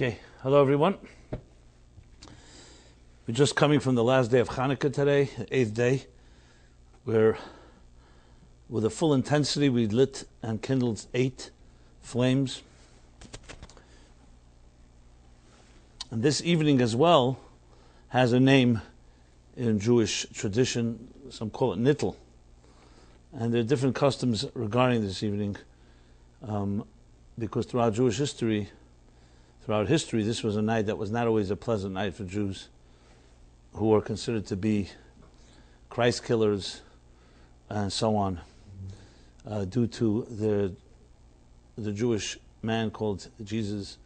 Okay, hello everyone. We're just coming from the last day of Hanukkah today, the 8th day, where with a full intensity we lit and kindled 8 flames. And this evening as well has a name in Jewish tradition. Some call it Nittel. And there are different customs regarding this evening, because throughout history, this was a night that was not always a pleasant night for Jews who were considered to be Christ killers and so on, due to the Jewish man called Jesus.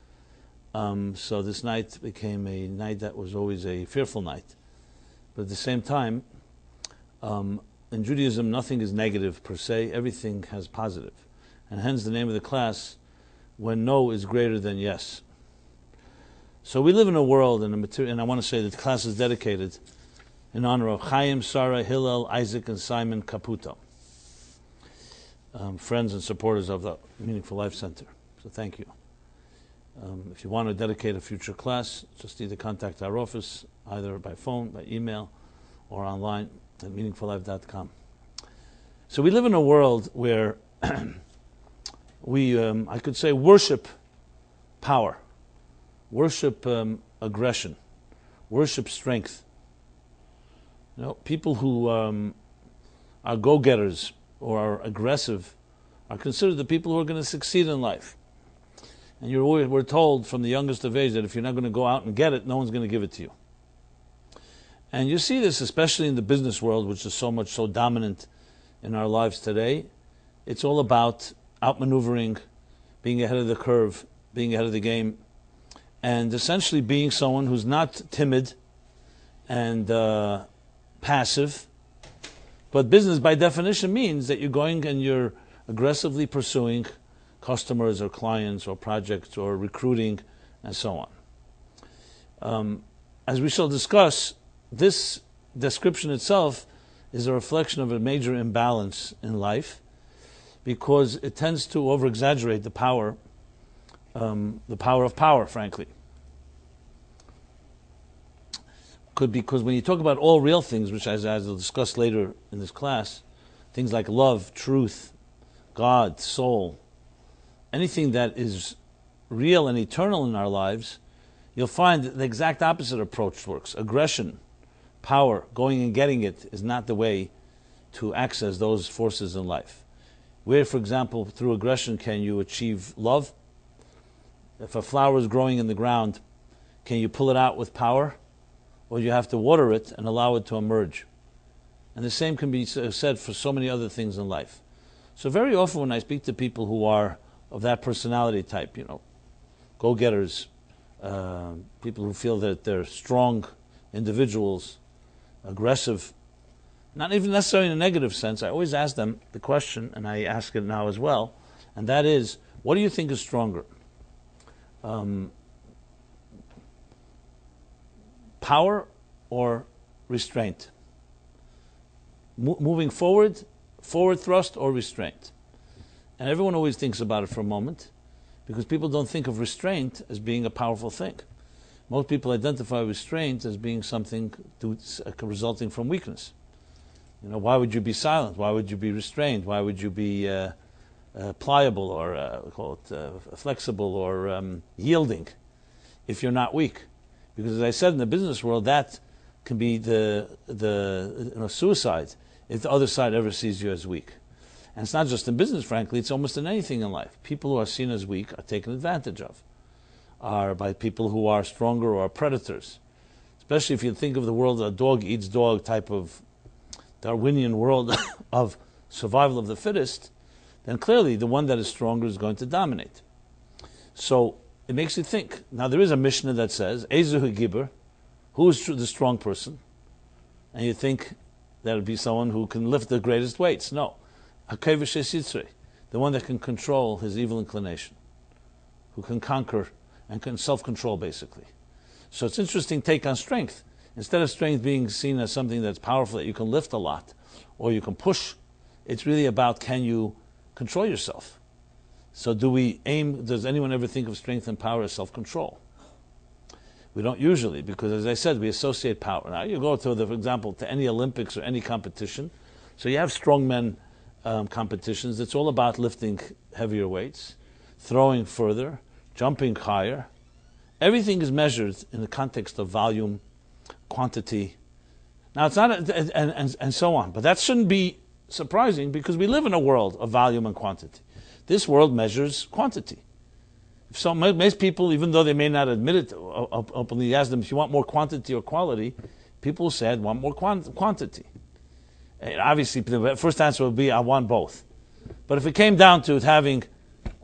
So this night became a night that was always a fearful night. But at the same time, in Judaism, nothing is negative per se. Everything has positive. And hence the name of the class, When No is Greater Than Yes. So we live in a world, and I want to say that the class is dedicated in honor of Chaim, Sarah, Hillel, Isaac, and Simon Caputo, friends and supporters of the Meaningful Life Center. So thank you. If you want to dedicate a future class, just either contact our office, either by phone, by email, or online at meaningfulife.com. So we live in a world where we, I could say, worship power, worship aggression, worship strength. You know, people who are go-getters or are aggressive are considered the people who are going to succeed in life. And we're told from the youngest of age that if you're not going to go out and get it, no one's going to give it to you. And you see this especially in the business world, which is so dominant in our lives today. It's all about outmaneuvering, being ahead of the curve, being ahead of the game, and essentially being someone who's not timid and passive. But business, by definition, means that you're going and you're aggressively pursuing customers or clients or projects or recruiting and so on. As we shall discuss, this description itself is a reflection of a major imbalance in life, because it tends to over-exaggerate the power of power, frankly. Because when you talk about all real things, which as I'll discuss later in this class, things like love, truth, God, soul, anything that is real and eternal in our lives, you'll find that the exact opposite approach works. Aggression, power, going and getting it is not the way to access those forces in life. Where, for example, through aggression can you achieve love? If a flower is growing in the ground, can you pull it out with power? Or you have to water it and allow it to emerge? And the same can be said for so many other things in life. So very often when I speak to people who are of that personality type, go-getters, people who feel that they're strong individuals, aggressive, not even necessarily in a negative sense, I always ask them the question, and I ask it now as well, and that is, what do you think is stronger? Power or restraint? Moving forward thrust or restraint? And everyone always thinks about it for a moment, because people don't think of restraint as being a powerful thing. Most people identify restraint as being something resulting from weakness. Why would you be silent? Why would you be restrained? Why would you be pliable or flexible or yielding if you're not weak? Because as I said, in the business world, that can be the suicide if the other side ever sees you as weak. And it's not just in business, frankly, it's almost in anything in life. People who are seen as weak are taken advantage of, are by people who are stronger or are predators. Especially if you think of the world, a dog eats dog type of Darwinian world of survival of the fittest, then clearly the one that is stronger is going to dominate. So it makes you think. Now there is a Mishnah that says, Ezehu Gibber, who is the strong person? And you think that would be someone who can lift the greatest weights. No. HaKevish Esitzre, the one that can control his evil inclination, who can conquer and can self-control, basically. So it's an interesting take on strength. Instead of strength being seen as something that's powerful, that you can lift a lot, or you can push, it's really about, can you control yourself? So does anyone ever think of strength and power as self-control? We don't usually, because as I said, we associate power. Now you go to, for example, to any Olympics or any competition. So you have strongmen competitions. It's all about lifting heavier weights, throwing further, jumping higher. Everything is measured in the context of volume, quantity. Now it's not, and so on. But that shouldn't be surprising because we live in a world of volume and quantity. This world measures quantity. So most people, even though they may not admit it openly, you ask them if you want more quantity or quality, people will say, I want more quantity. And obviously, the first answer would be, I want both. But if it came down to having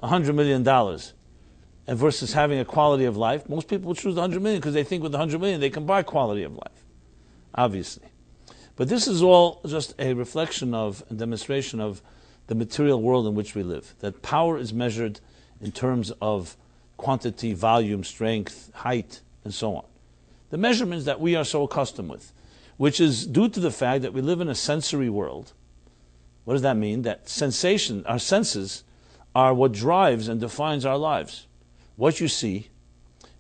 $100 million and versus having a quality of life, most people would choose the 100 million because they think with the 100 million they can buy quality of life, obviously. But this is all just a reflection of, a demonstration of the material world in which we live. That power is measured in terms of quantity, volume, strength, height, and so on. The measurements that we are so accustomed with, which is due to the fact that we live in a sensory world. What does that mean? That sensation, our senses, are what drives and defines our lives. What you see,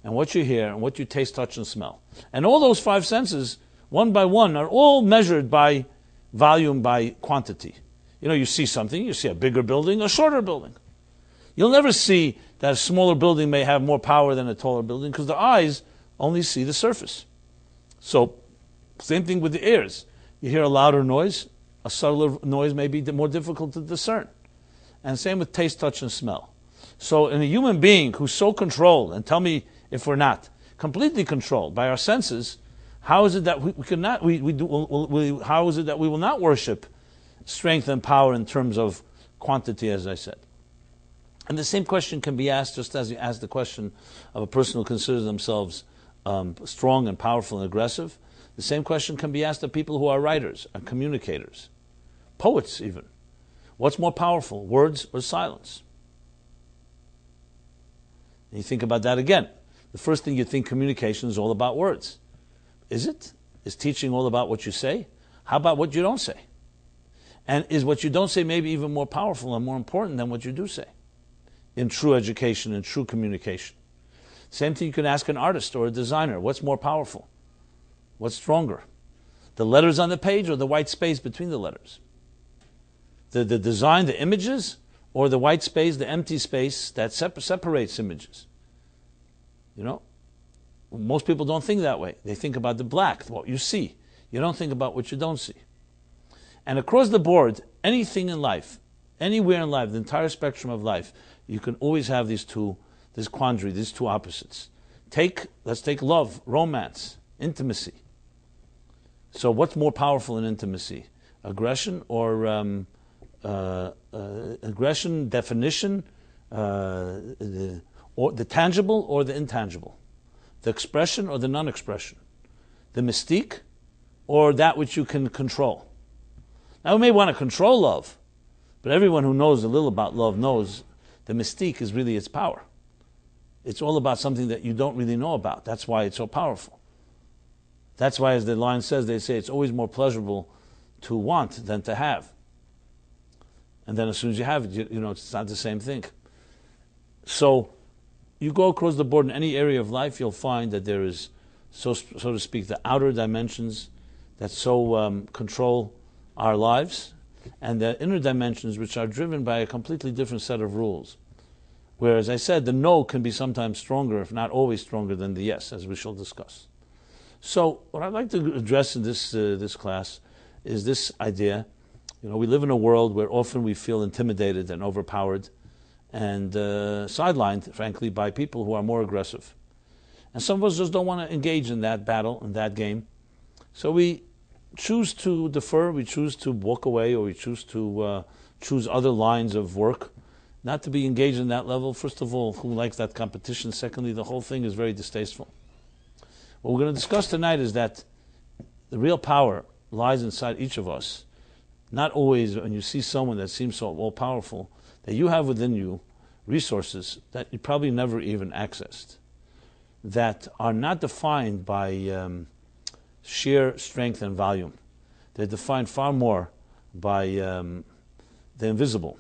and what you hear, and what you taste, touch, and smell. And all those five senses, one by one, are all measured by volume, by quantity. You know, you see something, you see a bigger building, a shorter building. You'll never see that a smaller building may have more power than a taller building because the eyes only see the surface. So, same thing with the ears. You hear a louder noise, a subtler noise may be more difficult to discern. And same with taste, touch, and smell. So in a human being who's so controlled, and tell me if we're not, completely controlled by our senses, how is it that how is it that we will not worship strength and power in terms of quantity, as I said? And the same question can be asked, just as you ask the question of a person who considers themselves strong and powerful and aggressive. The same question can be asked of people who are writers and communicators, poets even. What's more powerful, words or silence? And you think about that again. The first thing you think communication is all about words. Is it? Is teaching all about what you say? How about what you don't say? And is what you don't say maybe even more powerful and more important than what you do say? In true education, in true communication. Same thing you can ask an artist or a designer. What's more powerful? What's stronger? The letters on the page or the white space between the letters? The design, the images, or the white space, the empty space that separates images? You know? Most people don't think that way. They think about the black, what you see. You don't think about what you don't see. And across the board, anything in life, anywhere in life, the entire spectrum of life, you can always have this quandary, these two opposites. Let's take love, romance, intimacy. So what's more powerful in intimacy? Aggression or aggression, definition, or the tangible or the intangible? The expression or the non-expression? The mystique or that which you can control? Now we may want to control love, but everyone who knows a little about love knows the mystique is really its power. It's all about something that you don't really know about. That's why it's so powerful. That's why, as the line says, they say it's always more pleasurable to want than to have. And then as soon as you have it, you know, it's not the same thing. So you go across the board in any area of life, you'll find that there is, so to speak, the outer dimensions that so control our lives, and the inner dimensions which are driven by a completely different set of rules. Whereas I said, the no can be sometimes stronger, if not always stronger, than the yes, as we shall discuss. So what I'd like to address in this class is this idea. You know, we live in a world where often we feel intimidated and overpowered and sidelined, frankly, by people who are more aggressive. And some of us just don't want to engage in that battle, in that game. So we choose to defer, we choose to walk away, or we choose to choose other lines of work, not to be engaged in that level. First of all, who likes that competition? Secondly, the whole thing is very distasteful. What we're going to discuss tonight is that the real power lies inside each of us. Not always when you see someone that seems so all-powerful, that you have within you resources that you probably never even accessed, that are not defined by sheer strength and volume. They're defined far more by the invisible.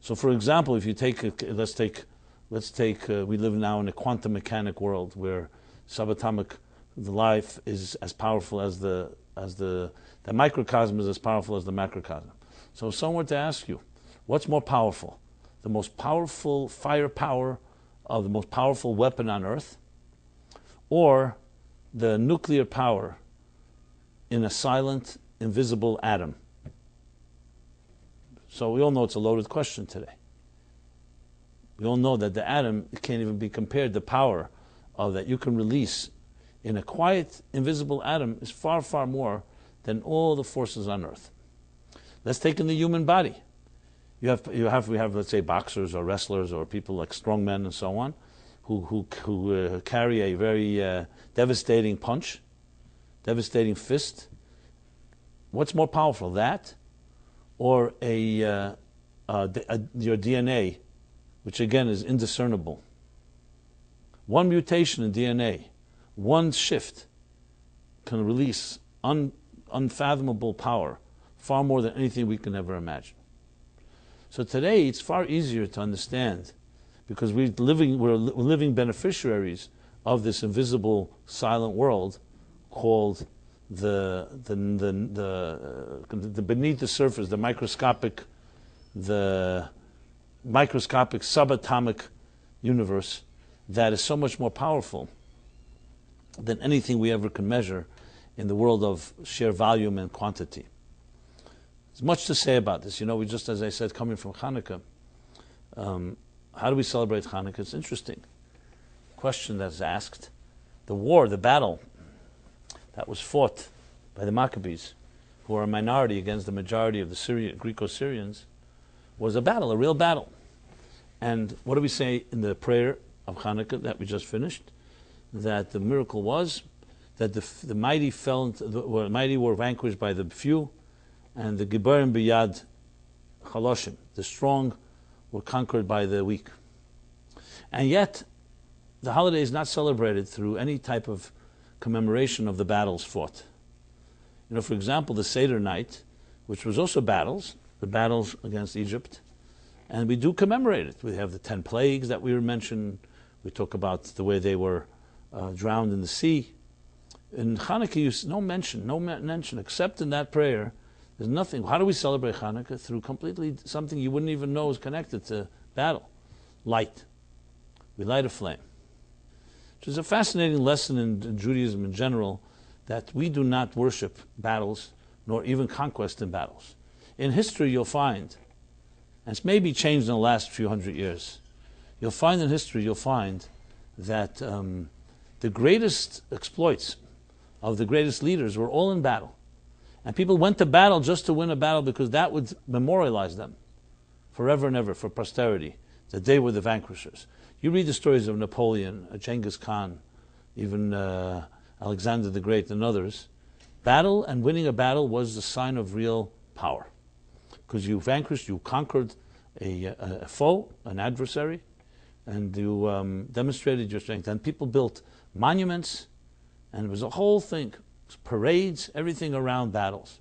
So, for example, if you take, let's take, we live now in a quantum mechanic world where subatomic life is as powerful as the microcosm is as powerful as the macrocosm. So if someone were to ask you, what's more powerful? The most powerful firepower of the most powerful weapon on earth, or the nuclear power in a silent, invisible atom? So we all know it's a loaded question today. We all know that the atom can't even be compared. The power of that you can release in a quiet, invisible atom is far, far more than all the forces on earth. Let's take in the human body. We have, let's say, boxers or wrestlers or people like strongmen and so on, who carry a very devastating punch, devastating fist. What's more powerful, that, or your DNA, which again is indiscernible? One mutation in DNA, one shift, can release unfathomable power, far more than anything we can ever imagine. So today it's far easier to understand, because we're living beneficiaries of this invisible, silent world called the beneath the surface, the microscopic subatomic universe that is so much more powerful than anything we ever can measure in the world of sheer volume and quantity. There's much to say about this. We just, as I said, coming from Hanukkah, how do we celebrate Hanukkah? It's interesting. Question that's asked. The war, the battle that was fought by the Maccabees, who are a minority against the majority of the Greco-Syrians, was a battle, a real battle. And what do we say in the prayer of Hanukkah that we just finished? That the miracle was that the mighty the mighty were vanquished by the few, and the Giborim biyad chaloshim, the strong were conquered by the weak. And yet, the holiday is not celebrated through any type of commemoration of the battles fought. For example, the Seder night, which was also battles, the battles against Egypt, and we do commemorate it. We have the 10 plagues that we were mentioned. We talk about the way they were drowned in the sea. In Hanukkah, no mention, except in that prayer. There's nothing. How do we celebrate Hanukkah? Through completely something you wouldn't even know is connected to battle. Light. We light a flame. Which is a fascinating lesson in Judaism in general, that we do not worship battles, nor even conquest in battles. In history, you'll find, and it's maybe changed in the last few hundred years, you'll find that the greatest exploits of the greatest leaders were all in battle. And people went to battle just to win a battle, because that would memorialize them forever and ever, for posterity, that they were the vanquishers. You read the stories of Napoleon, Genghis Khan, even Alexander the Great and others. Battle and winning a battle was the sign of real power, because you vanquished, you conquered a foe, an adversary, and you demonstrated your strength. And people built monuments, and it was a whole thing. Parades, everything around battles.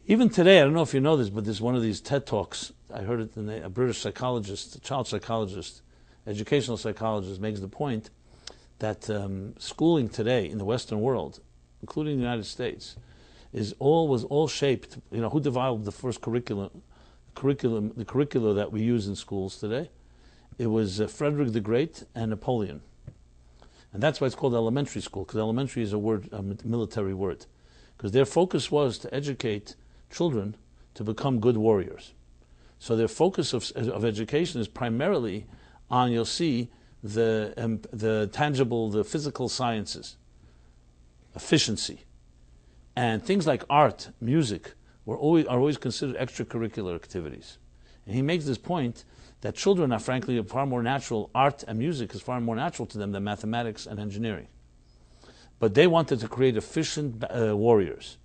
Even today, I don't know if you know this, but there's one of these TED Talks. I heard it in a British psychologist, a child psychologist, educational psychologist, makes the point that schooling today in the Western world, including the United States, was all shaped. Who developed the first curricula that we use in schools today? It was Frederick the Great and Napoleon. And that's why it's called elementary school, because elementary is a military word. Because their focus was to educate children to become good warriors. So their focus of education is primarily on, you'll see, the tangible, the physical sciences, efficiency. And things like art, music, are always considered extracurricular activities. And he makes this point that children are frankly far more natural, art and music is far more natural to them than mathematics and engineering. But they wanted to create efficient warriors.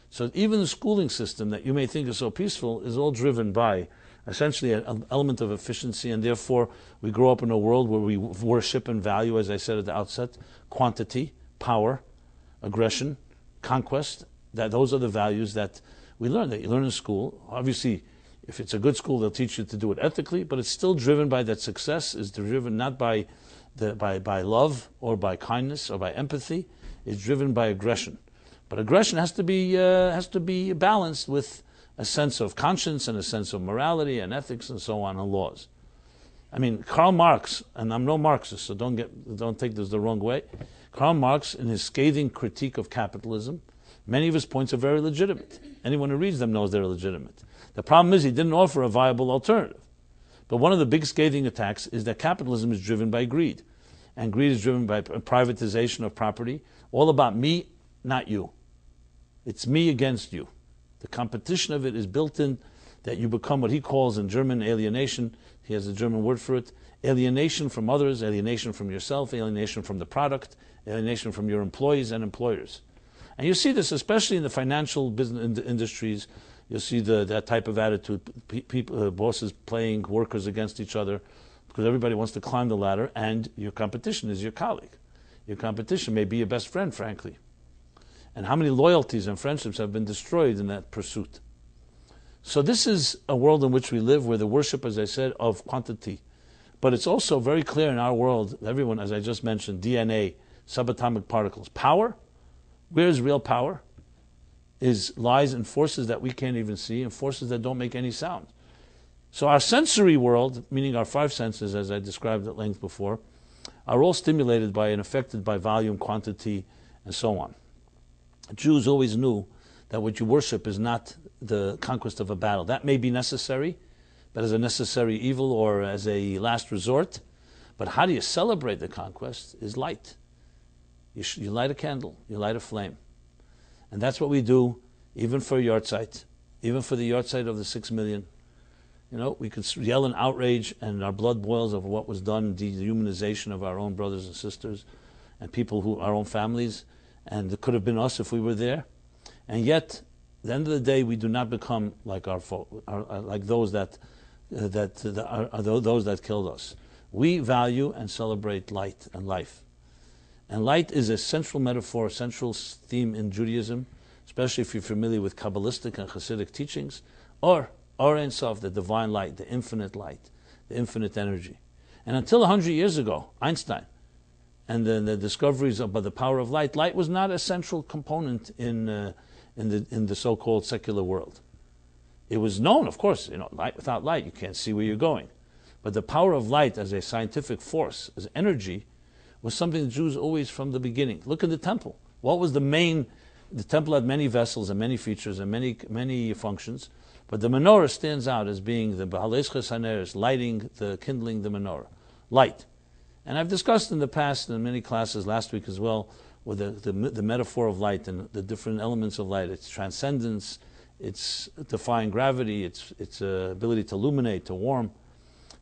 So even the schooling system that you may think is so peaceful is all driven by essentially an element of efficiency, and therefore we grow up in a world where we worship and value, as I said at the outset, quantity, power, aggression, conquest. Those are the values that we learn, that you learn in school. Obviously, if it's a good school, they'll teach you to do it ethically, but it's still driven by that success is driven not by by love or by kindness or by empathy. It's driven by aggression. But aggression has to be balanced with a sense of conscience and a sense of morality and ethics and so on and laws. I mean, Karl Marx, and I'm no Marxist, so don't take this the wrong way. Karl Marx, in his scathing critique of capitalism, many of his points are very legitimate. Anyone who reads them knows they're legitimate. The problem is he didn't offer a viable alternative. But one of the big scathing attacks is that capitalism is driven by greed. And greed is driven by privatization of property, all about me, not you. It's me against you. The competition of it is built in that you become what he calls in German alienation. He has a German word for it. Alienation from others, alienation from yourself, alienation from the product, alienation from your employees and employers. And you see this especially in the financial business industries. You'll see that type of attitude, bosses playing workers against each other because everybody wants to climb the ladder, and your competition is your colleague. Your competition may be your best friend, frankly. And how many loyalties and friendships have been destroyed in that pursuit? So this is a world in which we live where the worship, as I said, of quantity. But it's also very clear in our world, everyone, as I just mentioned, DNA, subatomic particles. Power, where is real power? Lies in forces that we can't even see and forces that don't make any sound. So our sensory world, meaning our five senses, as I described at length before, are all stimulated by and affected by volume, quantity, and so on. Jews always knew that what you worship is not the conquest of a battle. That may be necessary, but as a necessary evil or as a last resort. But how do you celebrate the conquest is light. You light a candle, you light a flame. And that's what we do, even for a yahrzeit, even for the yahrzeit of the 6 million. You know, we could yell in outrage and our blood boils over what was done, dehumanization of our own brothers and sisters and people our own families, and it could have been us if we were there. And yet, at the end of the day, we do not become like like those that killed us. We value and celebrate light and life. And light is a central metaphor, a central theme in Judaism, especially if you're familiar with Kabbalistic and Hasidic teachings, or Ein Sof, the divine light, the infinite energy. And until 100 years ago, Einstein, and then the discoveries about the power of light was not a central component in the so-called secular world. It was known, of course, light without light, you can't see where you're going. But the power of light as a scientific force, as energy, was something the Jews always from the beginning. Look at the temple. What was the temple had many vessels and many features and many functions, but the menorah stands out as being the Ba'alei Haneres, kindling the menorah. Light. And I've discussed in the past in many classes last week as well with the metaphor of light and the different elements of light. Its transcendence, its defying gravity, its ability to illuminate, to warm.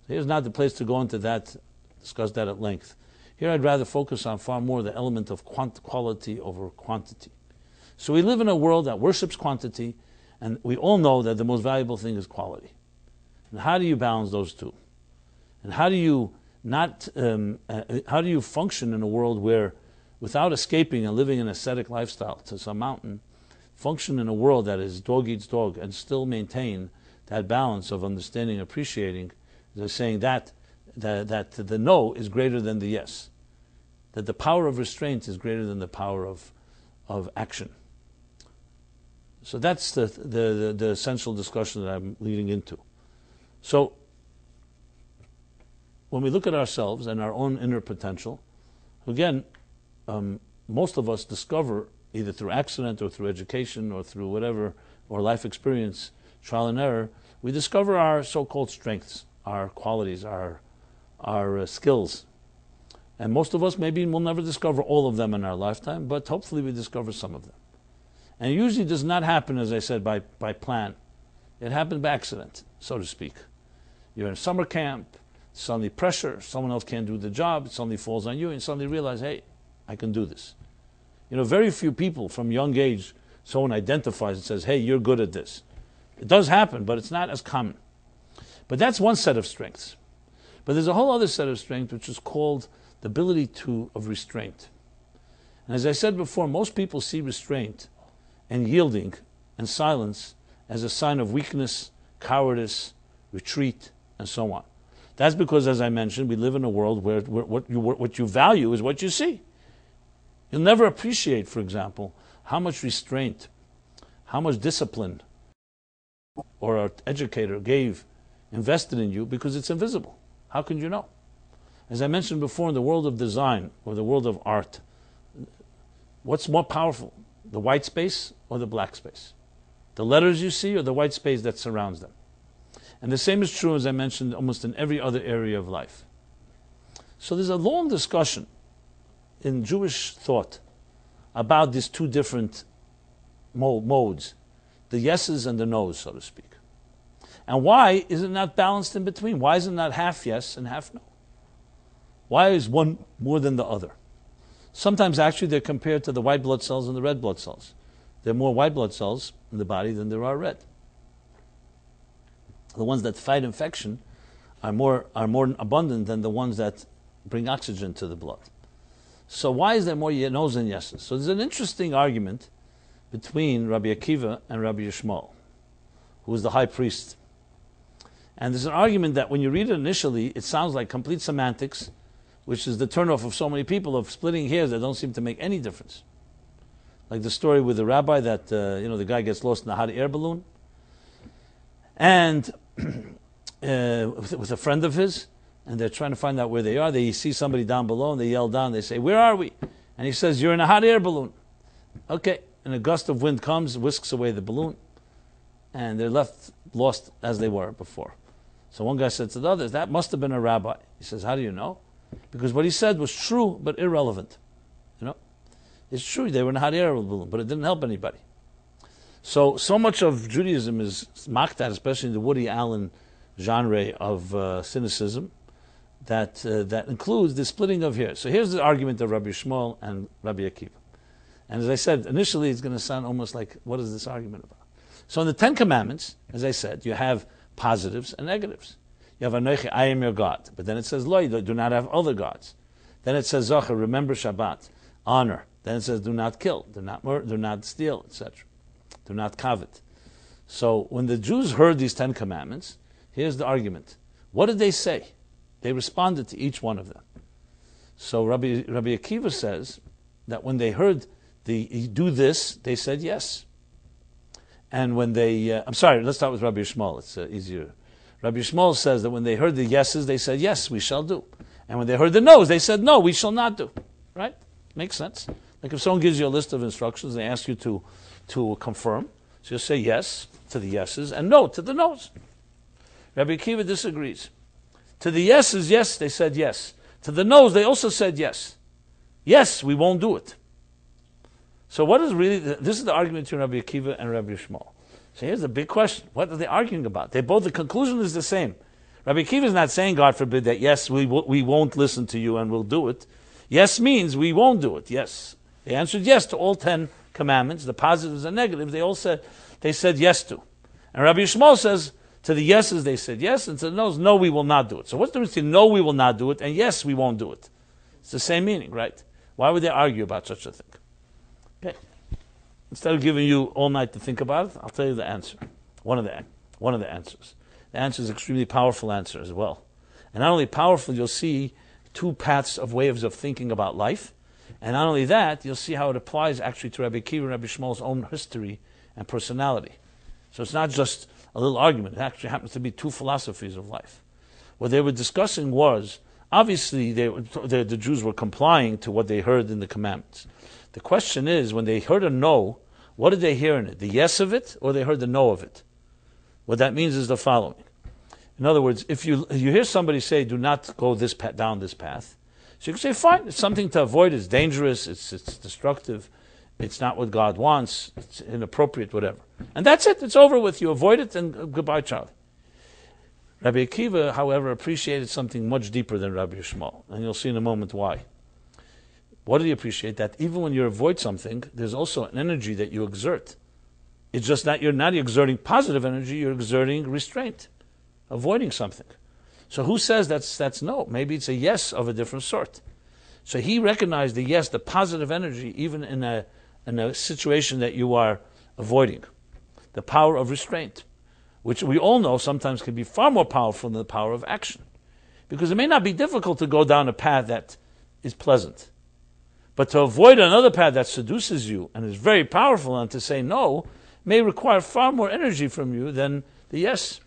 Here's not the place to go into that, discuss that at length. Here I'd rather focus on far more the element of quality over quantity. So we live in a world that worships quantity, and we all know that the most valuable thing is quality. And how do you balance those two? And how do you function in a world where, without escaping and living an ascetic lifestyle to some mountain, function in a world that is dog eats dog and still maintain that balance of understanding and appreciating, as saying that the no is greater than the yes, that the power of restraint is greater than the power of action. So that's the essential discussion that I'm leading into. So when we look at ourselves and our own inner potential, again, most of us discover either through accident or through education or through whatever, or life experience, trial and error, we discover our so-called strengths, our qualities, our skills. And most of us maybe will never discover all of them in our lifetime, but hopefully we discover some of them. And it usually does not happen, as I said, by plan. It happens by accident, so to speak. You're in summer camp, suddenly pressure, someone else can't do the job, it suddenly falls on you, and you suddenly realize, hey, I can do this. Very few people from young age, someone identifies and says, hey, you're good at this. It does happen, but it's not as common. But that's one set of strengths. But there's a whole other set of strength which is called the ability of restraint. And as I said before, most people see restraint and yielding and silence as a sign of weakness cowardice, retreat, and so on. That's because, as I mentioned, we live in a world where what you value is what you see. You'll never appreciate, for example, how much restraint, how much discipline or an educator invested in you, because it's invisible. How can you know? As I mentioned before, in the world of design or the world of art, what's more powerful, the white space or the black space? The letters you see or the white space that surrounds them? And the same is true, as I mentioned, almost in every other area of life. So there's a long discussion in Jewish thought about these two different modes, the yeses and the nos, so to speak. And why is it not balanced in between? Why is it not half yes and half no? Why is one more than the other? Sometimes actually they're compared to the white blood cells and the red blood cells. There are more white blood cells in the body than there are red. The ones that fight infection are more abundant than the ones that bring oxygen to the blood. So why is there more no's than yeses? So there's an interesting argument between Rabbi Akiva and Rabbi Yishmael, who was the high priest. And there's an argument that when you read it initially, it sounds like complete semantics, which is the turnoff of so many people of splitting hairs that don't seem to make any difference. Like the story with the rabbi that, the guy gets lost in a hot air balloon. And with a friend of his, and they're trying to find out where they are. They see somebody down below, and they yell down. They say, "Where are we?" And he says, "You're in a hot air balloon." Okay, and a gust of wind comes, whisks away the balloon, and they're left lost as they were before. So one guy said to the others, "That must have been a rabbi." He says, "How do you know?" Because what he said was true, but irrelevant. It's true, they were in a hot air balloon, but it didn't help anybody. So much of Judaism is mocked at, especially in the Woody Allen genre of cynicism, that includes the splitting of hairs. So here's the argument of Rabbi Shmuel and Rabbi Akiva. And as I said, initially it's going to sound almost like, what is this argument about? So in the Ten Commandments, as I said, you have positives and negatives. You have Anochi, I am your God. But then it says, Lo, do not have other gods. Then it says, Zachar, remember Shabbat, honor. Then it says, do not kill, do not murder, do not steal, etc. Do not covet. So when the Jews heard these 10 commandments, here's the argument. What did they say? They responded to each one of them. So Rabbi Akiva says that when they heard do this, they said yes. And when they, let's start with Rabbi Yishmael, it's easier. Rabbi Yishmael says that when they heard the yeses, they said, yes, we shall do. And when they heard the no's, they said, no, we shall not do. Right? Makes sense. Like if someone gives you a list of instructions, they ask you to confirm. So you'll say yes to the yeses and no to the no's. Rabbi Akiva disagrees. To the yeses, yes, they said yes. To the no's, they also said yes. Yes, we won't do it. So what is really, this is the argument between Rabbi Akiva and Rabbi Yishmael. So here's the big question. What are they arguing about? The conclusion is the same. Rabbi Akiva is not saying, God forbid, that yes, we won't listen to you and we'll do it. Yes means we won't do it, yes. They answered yes to all 10 commandments, the positives and negatives, they said yes to. And Rabbi Yishmael says, to the yeses they said yes, and to the no's, no, we will not do it. So what's the difference between no, we will not do it, and yes, we won't do it? It's the same meaning, right? Why would they argue about such a thing? Okay. Instead of giving you all night to think about it, I'll tell you the answer. One of the answers. The answer is an extremely powerful answer as well. And not only powerful, you'll see two paths of ways of thinking about life. And not only that, you'll see how it applies actually to Rabbi Akiva and Rabbi Shmuel's own history and personality. So it's not just a little argument. It actually happens to be two philosophies of life. What they were discussing was, obviously the Jews were complying to what they heard in the commandments. The question is, when they heard a no, what did they hear in it? The yes of it, or they heard the no of it? What that means is the following. In other words, if you hear somebody say, do not go down this path, so you can say, fine, it's something to avoid, it's dangerous, it's destructive, it's not what God wants, it's inappropriate, whatever. And that's it, it's over with, you avoid it, and goodbye, Charlie. Rabbi Akiva, however, appreciated something much deeper than Rabbi Yishmael, and you'll see in a moment why. What did he appreciate? That even when you avoid something, there's also an energy that you exert. It's just that you're not exerting positive energy, you're exerting restraint, avoiding something. So who says that's no? Maybe it's a yes of a different sort. So he recognized the yes, the positive energy, even in a situation that you are avoiding. The power of restraint. which we all know sometimes can be far more powerful than the power of action. Because it may not be difficult to go down a path that is pleasant. But to avoid another path that seduces you and is very powerful, and to say no may require far more energy from you than the yes.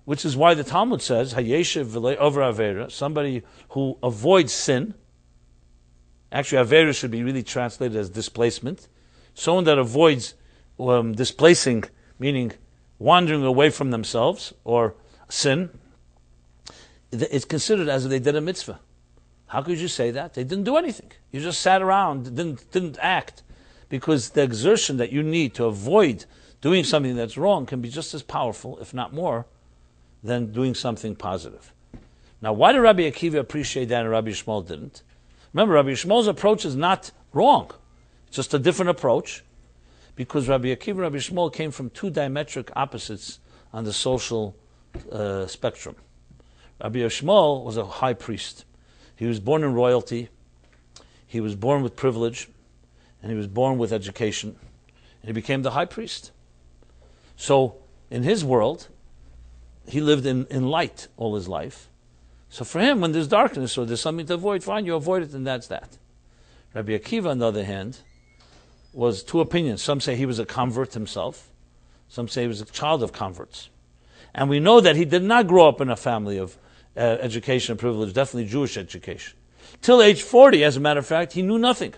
Which is why the Talmud says, Hayeshev v'lei over avera, somebody who avoids sin. Actually, avera should be really translated as displacement. Someone that avoids displacing, meaning wandering away from themselves, or sin, it's considered as if they did a mitzvah. How could you say that? They didn't do anything. You just sat around, didn't act. Because the exertion that you need to avoid doing something that's wrong can be just as powerful, if not more, than doing something positive. Now, why did Rabbi Akiva appreciate that and Rabbi Shmuel didn't? Remember, Rabbi Shmuel's approach is not wrong. It's just a different approach, because Rabbi Akiva and Rabbi Shmuel came from two diametric opposites on the social spectrum. Rabbi Shmuel was a high priest. He was born in royalty, he was born with privilege, and he was born with education, and he became the high priest. So, in his world, he lived in light all his life. So for him, when there's darkness or there's something to avoid, fine, you avoid it, and that's that. Rabbi Akiva, on the other hand, was two opinions. Some say he was a convert himself. Some say he was a child of converts. And we know that he did not grow up in a family of education and privilege, definitely Jewish education. Till age 40, as a matter of fact, he knew nothing.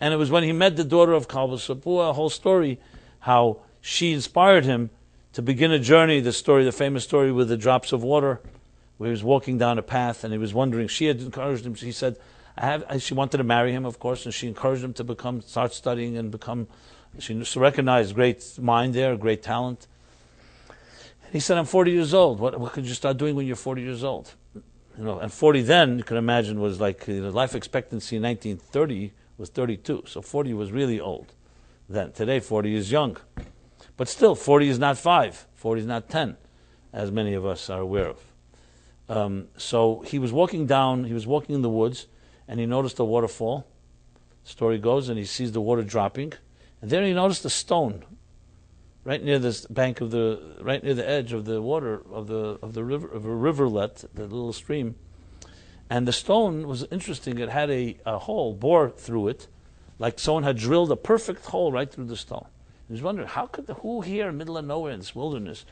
And it was when he met the daughter of Kalba Sapua, a whole story, how she inspired him to begin a journey, the famous story with the drops of water, where he was walking down a path and he was wondering, she had encouraged him, she said, she wanted to marry him, of course, and she encouraged him to start studying and she recognized great mind there, great talent. He said, I'm 40 years old. What could you start doing when you're 40 years old? And 40 then, you can imagine, was like life expectancy in 1930 was 32. So 40 was really old then. Today, 40 is young. But still, 40 is not 5. 40 is not 10, as many of us are aware of. So he was walking in the woods, and he noticed a waterfall. The story goes, and he sees the water dropping. And then he noticed a stone right near this bank right near the edge of the water of a rivulet, the little stream, and the stone was interesting. It had a hole bored through it, like someone had drilled a perfect hole right through the stone. He was wondering, who here in the middle of nowhere in this wilderness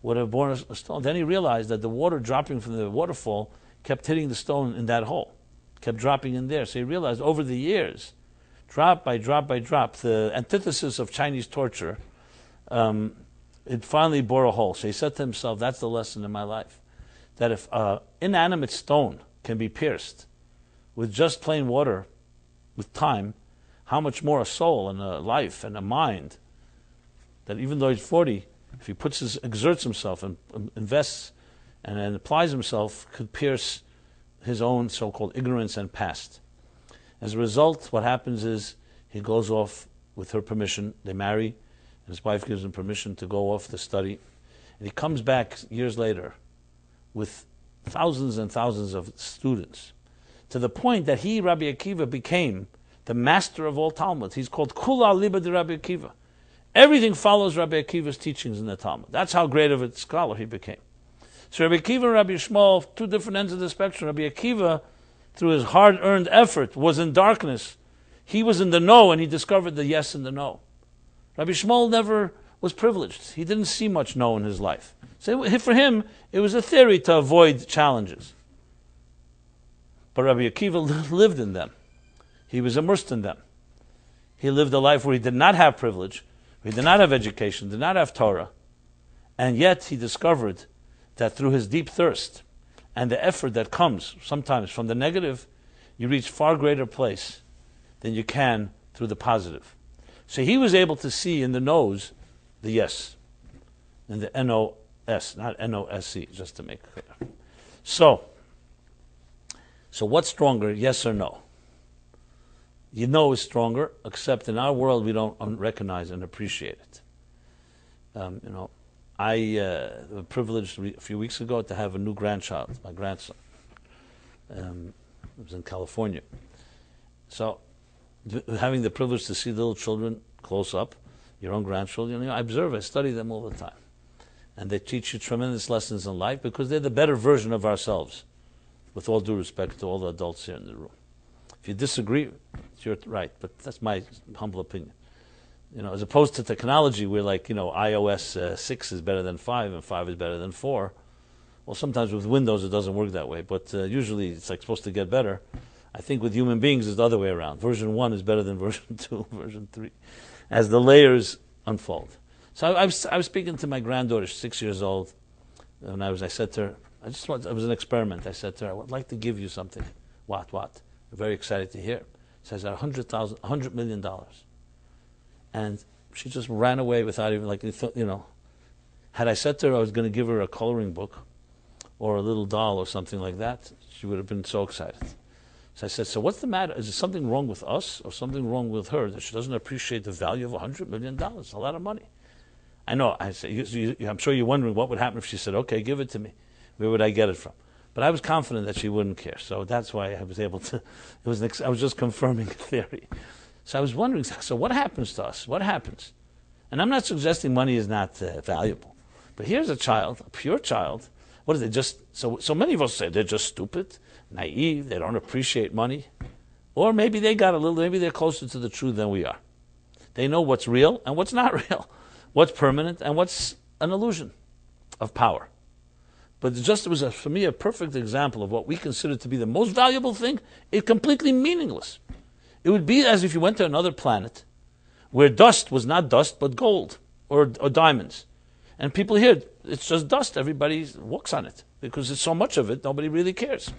would have borne a stone? Then he realized that the water dropping from the waterfall kept hitting the stone in that hole, kept dropping in there. So he realized over the years, drop by drop by drop, the antithesis of Chinese torture, it finally bore a hole. So he said to himself, that's the lesson in my life. That if an inanimate stone can be pierced with just plain water, with time, how much more a soul and a life and a mind, that even though he's 40, if he exerts himself and invests and applies himself, could pierce his own so-called ignorance and past. As a result, what happens is he goes off with her permission, they marry, and his wife gives him permission to go off to study. And he comes back years later with thousands and thousands of students, to the point that he, Rabbi Akiva, became the master of all Talmud. He's called Kula Liba de Rabbi Akiva. Everything follows Rabbi Akiva's teachings in the Talmud. That's how great of a scholar he became. So Rabbi Akiva and Rabbi Shmuel, two different ends of the spectrum. Rabbi Akiva, through his hard-earned effort, was in darkness. He was in the no, and he discovered the yes and the no. Rabbi Shmuel never was privileged. He didn't see much no in his life. So for him, it was a theory to avoid challenges. But Rabbi Akiva lived in them. He was immersed in them. He lived a life where he did not have privilege, he did not have education, did not have Torah, and yet he discovered that through his deep thirst and the effort that comes sometimes from the negative, you reach far greater place than you can through the positive. So he was able to see in the no's the yes, in the N-O-S, not N-O-S-C, just to make it clear. So what's stronger, yes or no? You know is stronger, except in our world we don't recognize and appreciate it. I was privileged a few weeks ago to have a new grandchild, my grandson. It was in California. So having the privilege to see little children close up, your own grandchildren, I observe, I study them all the time. and they teach you tremendous lessons in life because they're the better version of ourselves, with all due respect to all the adults here in the room. If you disagree, it's your right, but that's my humble opinion. As opposed to technology, we're like, iOS 6 is better than 5, and 5 is better than 4. Well, sometimes with Windows it doesn't work that way, but usually it's supposed to get better. I think with human beings it's the other way around. Version 1 is better than version 2, version 3, as the layers unfold. So I was speaking to my granddaughter, 6 years old, and I said to her, it was an experiment. I said to her, I would like to give you something. What? I'm very excited to hear. She says, $100 million. And she just ran away without even, had I said to her I was going to give her a coloring book or a little doll or something like that, she would have been so excited. So I said, so what's the matter? Is there something wrong with us or something wrong with her that she doesn't appreciate the value of $100 million? It's a lot of money. I know. I said, I'm sure you're wondering what would happen if she said, okay, give it to me. Where would I get it from? But I was confident that she wouldn't care. So that's why I was able to, I was just confirming a theory. So I was wondering, so what happens to us? What happens? And I'm not suggesting money is not valuable. But here's a child, a pure child. What is it? So many of us say they're just stupid, naive, they don't appreciate money. Or maybe maybe they're closer to the truth than we are. They know what's real and what's not real. What's permanent and what's an illusion of power. But it was, for me, a perfect example of what we consider to be the most valuable thing. It's completely meaningless. It would be as if you went to another planet where dust was not dust but gold or diamonds. And people here, it's just dust. Everybody walks on it because there's so much of it, nobody really cares.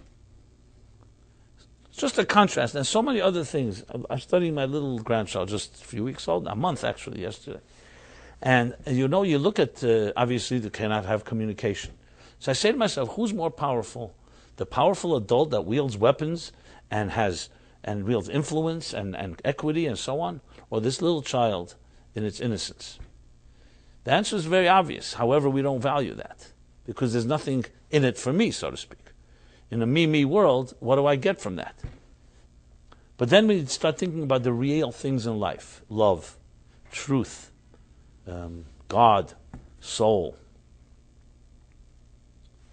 It's just a contrast. And so many other things. I'm studying my little grandchild, just a few weeks old, a month actually, yesterday. And you look at, obviously, they cannot have communication. So I say to myself, who's more powerful? The powerful adult that wields weapons and wields influence and equity and so on, or this little child in its innocence? The answer is very obvious. However, we don't value that because there's nothing in it for me, so to speak. In a me world, what do I get from that? But then we start thinking about the real things in life: love, truth, God, soul,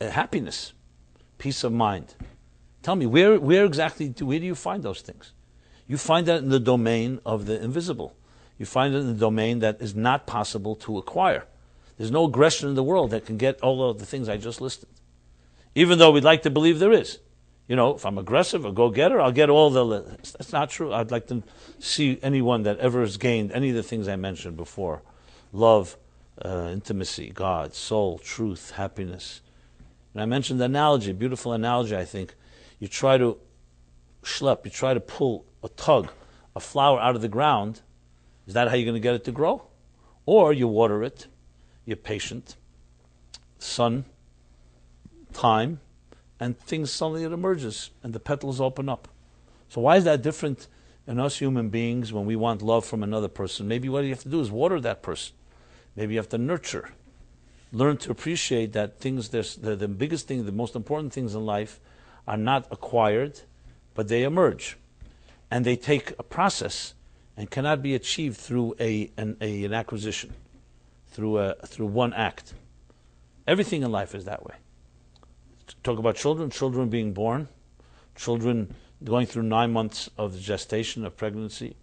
happiness, peace of mind. Tell me, where do you find those things? You find that in the domain of the invisible. You find it in the domain that is not possible to acquire. There's no aggression in the world that can get all of the things I just listed. Even though we'd like to believe there is. If I'm aggressive or go-getter, I'll get all the... That's not true. I'd like to see anyone that ever has gained any of the things I mentioned before. Love, intimacy, God, soul, truth, happiness. And I mentioned the analogy, beautiful analogy, I think. You try to pull a flower out of the ground. Is that how you're going to get it to grow? Or you water it, you're patient, sun, time, and things suddenly it emerges, and the petals open up. So why is that different in us human beings when we want love from another person? Maybe what you have to do is water that person. Maybe you have to nurture. Learn to appreciate that the biggest thing, the most important things in life are not acquired, but they emerge. And they take a process and cannot be achieved through an acquisition, through one act. Everything in life is that way. Talk about children being born, children going through 9 months of gestation, of pregnancy,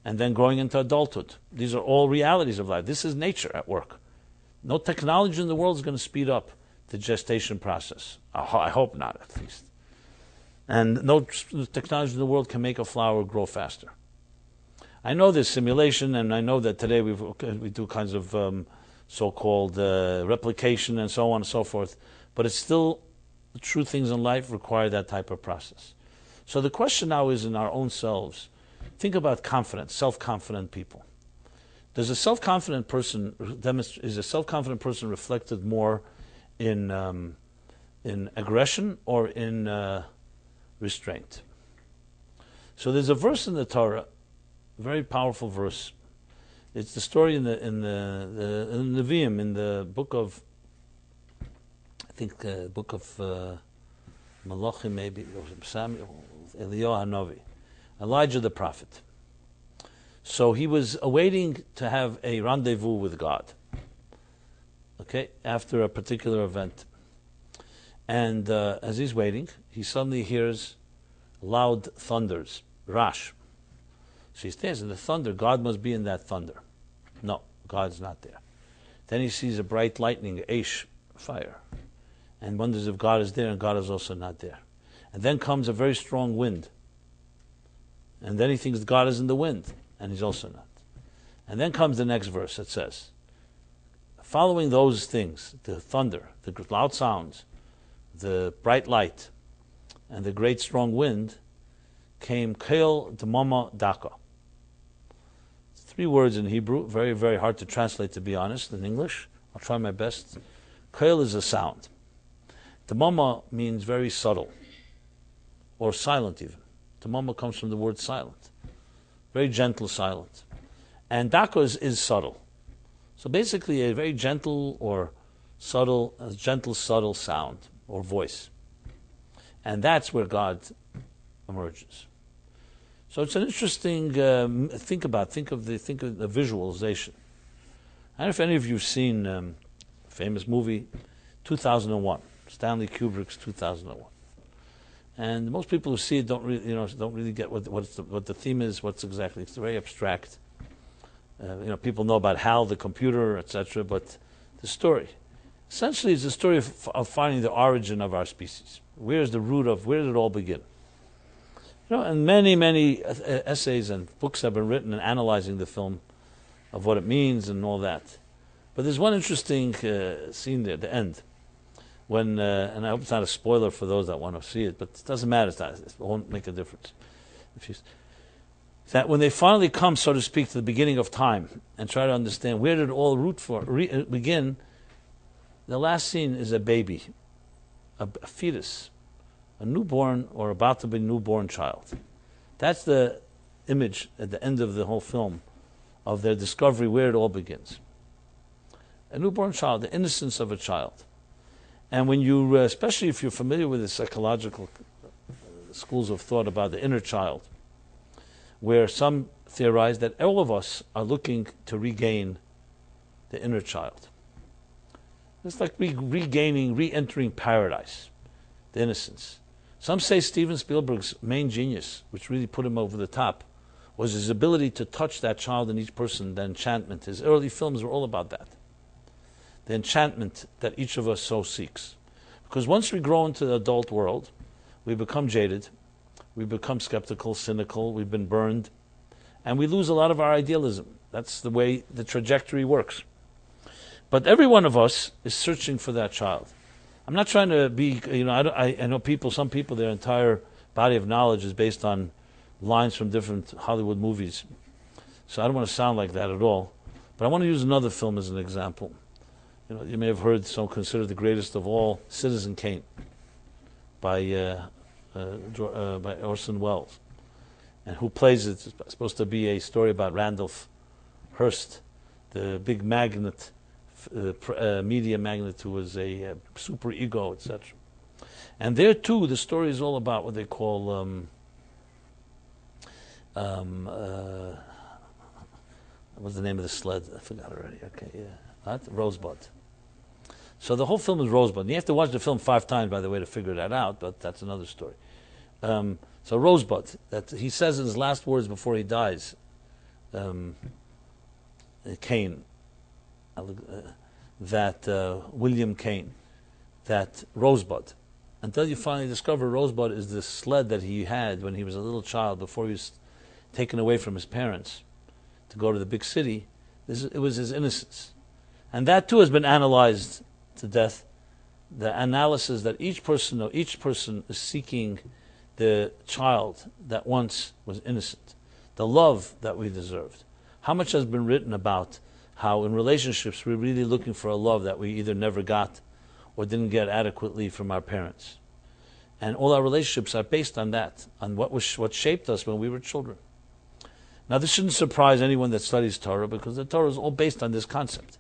and then growing into adulthood. These are all realities of life. This is nature at work. No technology in the world is going to speed up the gestation process. I hope not, at least. And no technology in the world can make a flower grow faster. I know there's simulation, and I know that today we do kinds of so-called replication and so on and so forth, but it's still the true things in life require that type of process. So the question now is in our own selves. Think about confidence, self-confident people. Is a self-confident person reflected more in aggression or in restraint? So there's a verse in the Torah, a very powerful verse. It's the story in the Nevi'im, in the book of, I think, book of Malachim, maybe, or Samuel, Eliyahu Hanavi, Elijah the prophet. So he was awaiting to have a rendezvous with God. okay, after a particular event. And as he's waiting, he suddenly hears loud thunders, rash. So he stares at the thunder. God must be in that thunder. No, God's not there. Then he sees a bright lightning, Aish, fire, and wonders if God is there, and God is also not there. And then comes a very strong wind. And then he thinks God is in the wind, and he's also not. And then comes the next verse that says, following those things, the thunder, the loud sounds, the bright light, and the great strong wind, came Kel Dmama Daka. 3 words in Hebrew, very, very hard to translate, to be honest, in English. I'll try my best. Kel is a sound. Dmama means very subtle, or silent even. Dmama comes from the word silent. Very gentle silent. And Daka is subtle. So basically a very gentle or subtle, subtle sound or voice. And that's where God emerges. So it's an interesting think of the visualization. I don't know if any of you have seen a famous movie, 2001, Stanley Kubrick's 2001. And most people who see it don't really get what the theme is. What's exactly? It's very abstract. People know about HAL, the computer, etc. But the story, essentially, is the story of finding the origin of our species. Where is the root of? Where did it all begin? And many essays and books have been written in analyzing the film, of what it means and all that. But there's one interesting scene there at the end, when and I hope it's not a spoiler for those that want to see it, but it doesn't matter. It won't make a difference. That when they finally come, so to speak, to the beginning of time and try to understand where did it all begin, the last scene is a baby, a fetus, a newborn or about to be newborn child. That's the image at the end of the whole film of their discovery where it all begins. A newborn child, the innocence of a child. And when you, especially if you're familiar with the psychological schools of thought about the inner child, where some theorize that all of us are looking to regain the inner child. It's like re-entering paradise, the innocence. Some say Steven Spielberg's main genius, which really put him over the top, was his ability to touch that child in each person, the enchantment. His early films were all about that. The enchantment that each of us so seeks. Because once we grow into the adult world, we become jaded, we become skeptical, cynical, we've been burned, and we lose a lot of our idealism. That's the way the trajectory works. But every one of us is searching for that child. I'm not trying to be, I know some people, their entire body of knowledge is based on lines from different Hollywood movies. So I don't want to sound like that at all. But I want to use another film as an example. You may have heard, some considered the greatest of all, Citizen Kane, by Orson Welles. And who plays it? It's supposed to be a story about Randolph Hearst, the big magnate, media magnate who was a super ego, etc. And there too, the story is all about what they call what's the name of the sled? I forgot already. Okay, yeah, Rosebud. So the whole film is Rosebud. And you have to watch the film 5 times, by the way, to figure that out. But that's another story. So Rosebud, that he says in his last words before he dies, Kane. William Kane, that Rosebud, until you finally discover Rosebud is the sled that he had when he was a little child before he was taken away from his parents to go to the big city. It was his innocence. And that too has been analyzed to death. The analysis that each person is seeking the child that once was innocent, the love that we deserved. How much has been written about how in relationships we're really looking for a love that we either never got or didn't get adequately from our parents. And all our relationships are based on that, on what shaped us when we were children. Now this shouldn't surprise anyone that studies Torah, because the Torah is all based on this concept.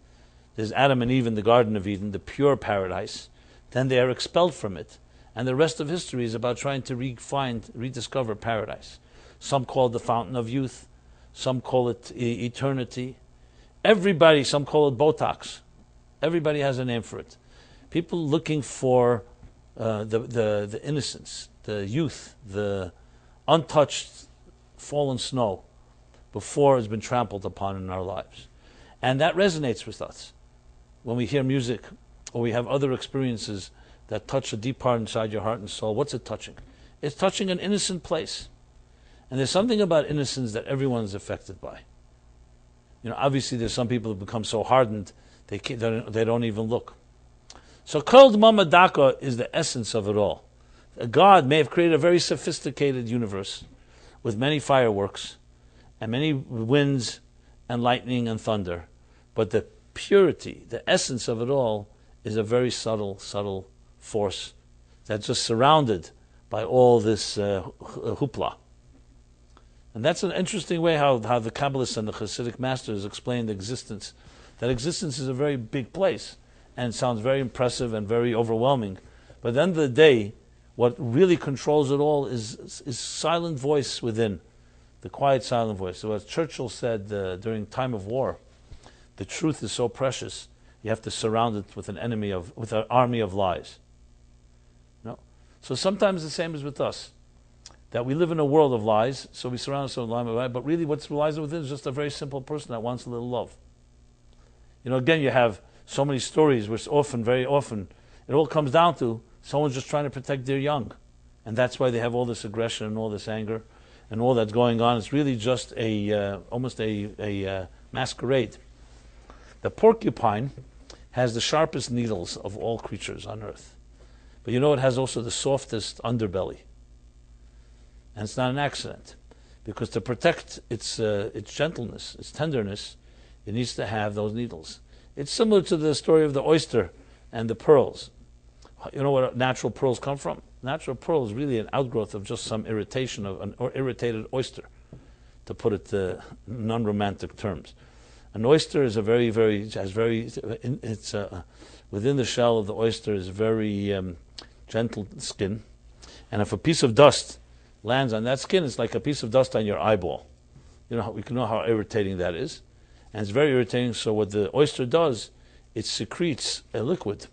There's Adam and Eve in the Garden of Eden, the pure paradise. Then they are expelled from it. And the rest of history is about trying to rediscover paradise. Some call it the fountain of youth. Some call it eternity. Everybody, some call it Botox. Everybody has a name for it. People looking for the innocence, the youth, the untouched fallen snow before it's been trampled upon in our lives. And that resonates with us when we hear music or we have other experiences that touch a deep part inside your heart and soul. What's it touching? It's touching an innocent place. And there's something about innocence that everyone's affected by. Obviously there's some people who become so hardened they don't even look. So Kol Dmama Daka is the essence of it all. God may have created a very sophisticated universe with many fireworks and many winds and lightning and thunder, but the purity, the essence of it all is a very subtle force that's just surrounded by all this hoopla. And that's an interesting way how the Kabbalists and the Hasidic masters explained existence. That existence is a very big place, and it sounds very impressive and very overwhelming. But at the end of the day, what really controls it all is silent voice within, the quiet silent voice. So as Churchill said during time of war, the truth is so precious, you have to surround it with with an army of lies. So sometimes the same is with us, that we live in a world of lies, so we surround ourselves with lies, but really what lies within is just a very simple person that wants a little love. Again, you have so many stories which very often, it all comes down to someone's just trying to protect their young. And that's why they have all this aggression and all this anger and all that's going on. It's really just almost a masquerade. The porcupine has the sharpest needles of all creatures on earth. But it has also the softest underbelly. And it's not an accident. Because to protect its gentleness, its tenderness, it needs to have those needles. It's similar to the story of the oyster and the pearls. You know where natural pearls come from? Natural pearl is really an outgrowth of just some irritation of an irritated oyster, to put it non-romantic terms. An oyster is within the shell of the oyster is very gentle skin, and if a piece of dust lands on that skin, it's like a piece of dust on your eyeball. We can know how irritating that is, and it's very irritating. So what the oyster does, it secretes a liquid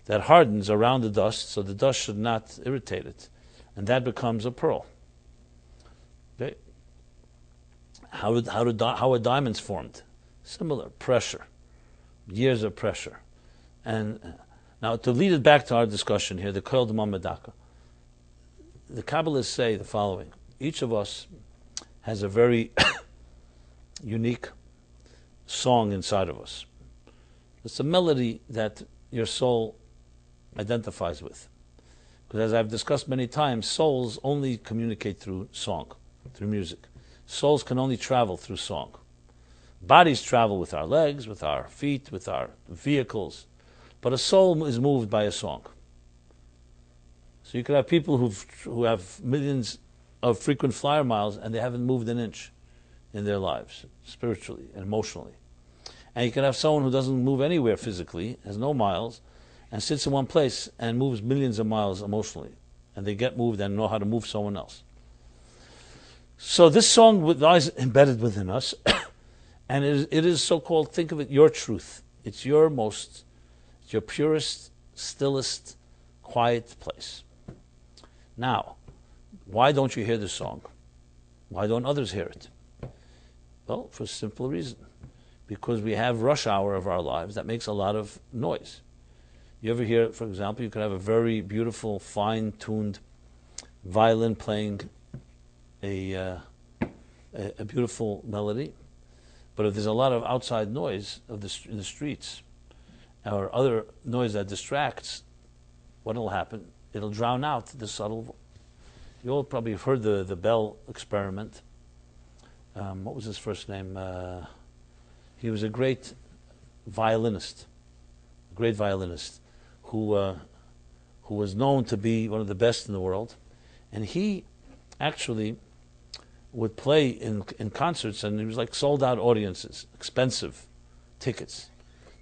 that hardens around the dust, so the dust should not irritate it, and that becomes a pearl. Okay. How are diamonds formed? Similar pressure, years of pressure. And now to lead it back to our discussion here, the Kol Dmama Daka, the Kabbalists say the following: each of us has a very unique song inside of us. It's a melody that your soul identifies with. Because as I've discussed many times, souls only communicate through song, through music. Souls can only travel through song. Bodies travel with our legs, with our feet, with our vehicles. But a soul is moved by a song. So you could have people who have millions of frequent flyer miles and they haven't moved an inch in their lives, spiritually and emotionally. And you can have someone who doesn't move anywhere physically, has no miles, and sits in one place and moves millions of miles emotionally. And they get moved and know how to move someone else. So this song lies embedded within us, and it is so-called, think of it, your truth. It's your purest, stillest, quiet place. Now, why don't you hear this song? Why don't others hear it? Well, for a simple reason. Because we have rush hour of our lives that makes a lot of noise. You ever hear, for example, you could have a very beautiful, fine-tuned violin playing a beautiful melody, but if there's a lot of outside noise in the streets or other noise that distracts, what will happen? It'll drown out the subtle. You all probably have heard the Bell experiment. What was his first name? He was a great violinist who was known to be one of the best in the world, and he actually would play in concerts, and it was like sold out audiences, expensive tickets.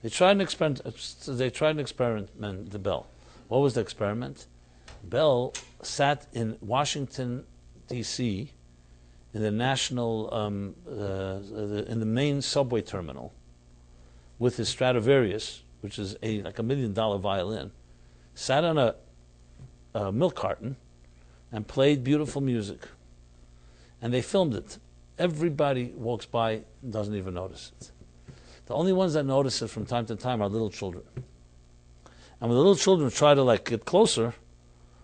They tried an experiment. The Bell. What was the experiment? Bell sat in Washington D.C. in the in the main subway terminal with his Stradivarius, which is like $1 million violin, sat on a milk carton and played beautiful music. And they filmed it. Everybody walks by and doesn't even notice it. The only ones that notice it from time to time are little children. And when the little children try to get closer,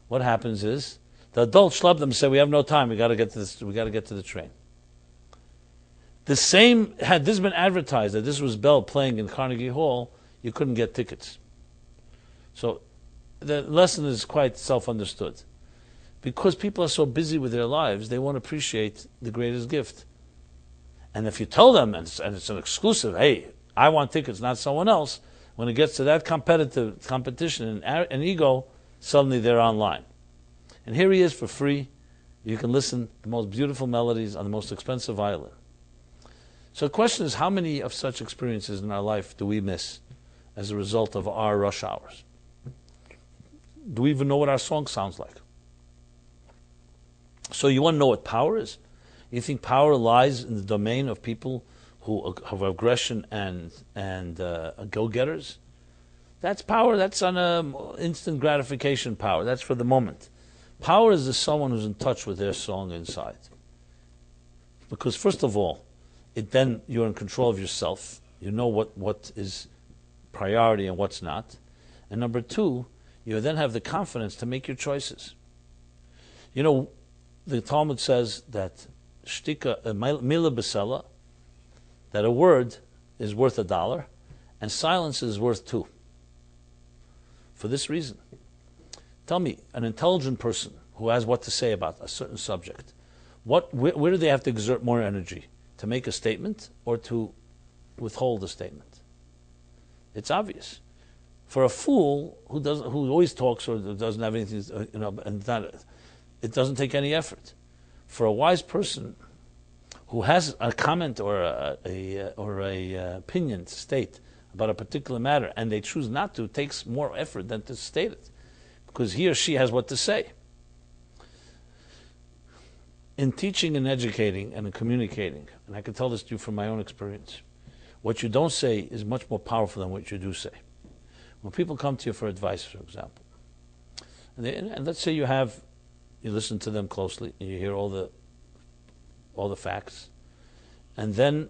what happens is the adults schlub them and say, "We have no time. We got to get to this. We got to get to the train." The same, had this been advertised that this was Bell playing in Carnegie Hall, you couldn't get tickets. So the lesson is quite self-understood. Because people are so busy with their lives, they won't appreciate the greatest gift. And if you tell them, and it's an exclusive, "Hey, I want tickets, not someone else," when it gets to that competition and ego, suddenly they're online. And here he is for free. You can listen to the most beautiful melodies on the most expensive violin. So the question is, how many of such experiences in our life do we miss as a result of our rush hours? Do we even know what our song sounds like? So you want to know what power is? You think power lies in the domain of people who have aggression and go-getters? That's power. That's on instant gratification power. That's for the moment. Power is someone who's in touch with their song inside. Because first of all, then you're in control of yourself. You know what is priority and what's not. And number two, you then have the confidence to make your choices. You know, the Talmud says that shtika, mila besela, that a word is worth $1 and silence is worth 2. For this reason, tell me, an intelligent person who has what to say about a certain subject, where do they have to exert more energy? To make a statement or to withhold a statement? It's obvious. For a fool who always talks or doesn't have anything, it doesn't take any effort. For a wise person who has a comment or a opinion to state about a particular matter and they choose not to, it takes more effort than to state it, because he or she has what to say. In teaching and educating and in communicating, and I can tell this to you from my own experience, what you don't say is much more powerful than what you do say. When people come to you for advice, for example, and let's say you listen to them closely, and you hear all the facts, and then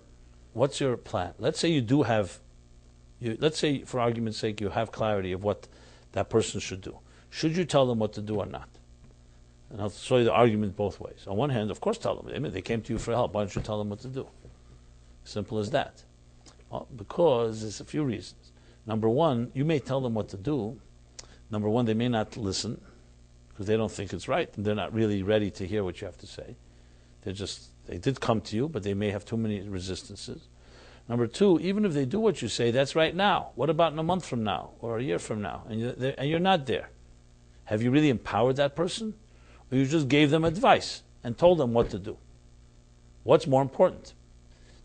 what's your plan? Let's say you do have, let's say for argument's sake, you have clarity of what that person should do. Should you tell them what to do or not? And I'll show you the argument both ways. On one hand, of course tell them. They came to you for help. Why don't you tell them what to do? Simple as that. Well, because there's a few reasons. Number one, you may tell them what to do. Number one, they may not listen because they don't think it's right and they're not really ready to hear what you have to say. They did come to you, but they may have too many resistances. Number two, even if they do what you say, that's right now. What about in a month from now or a year from now? And you're not there. Have you really empowered that person? Or you just gave them advice and told them what to do? What's more important?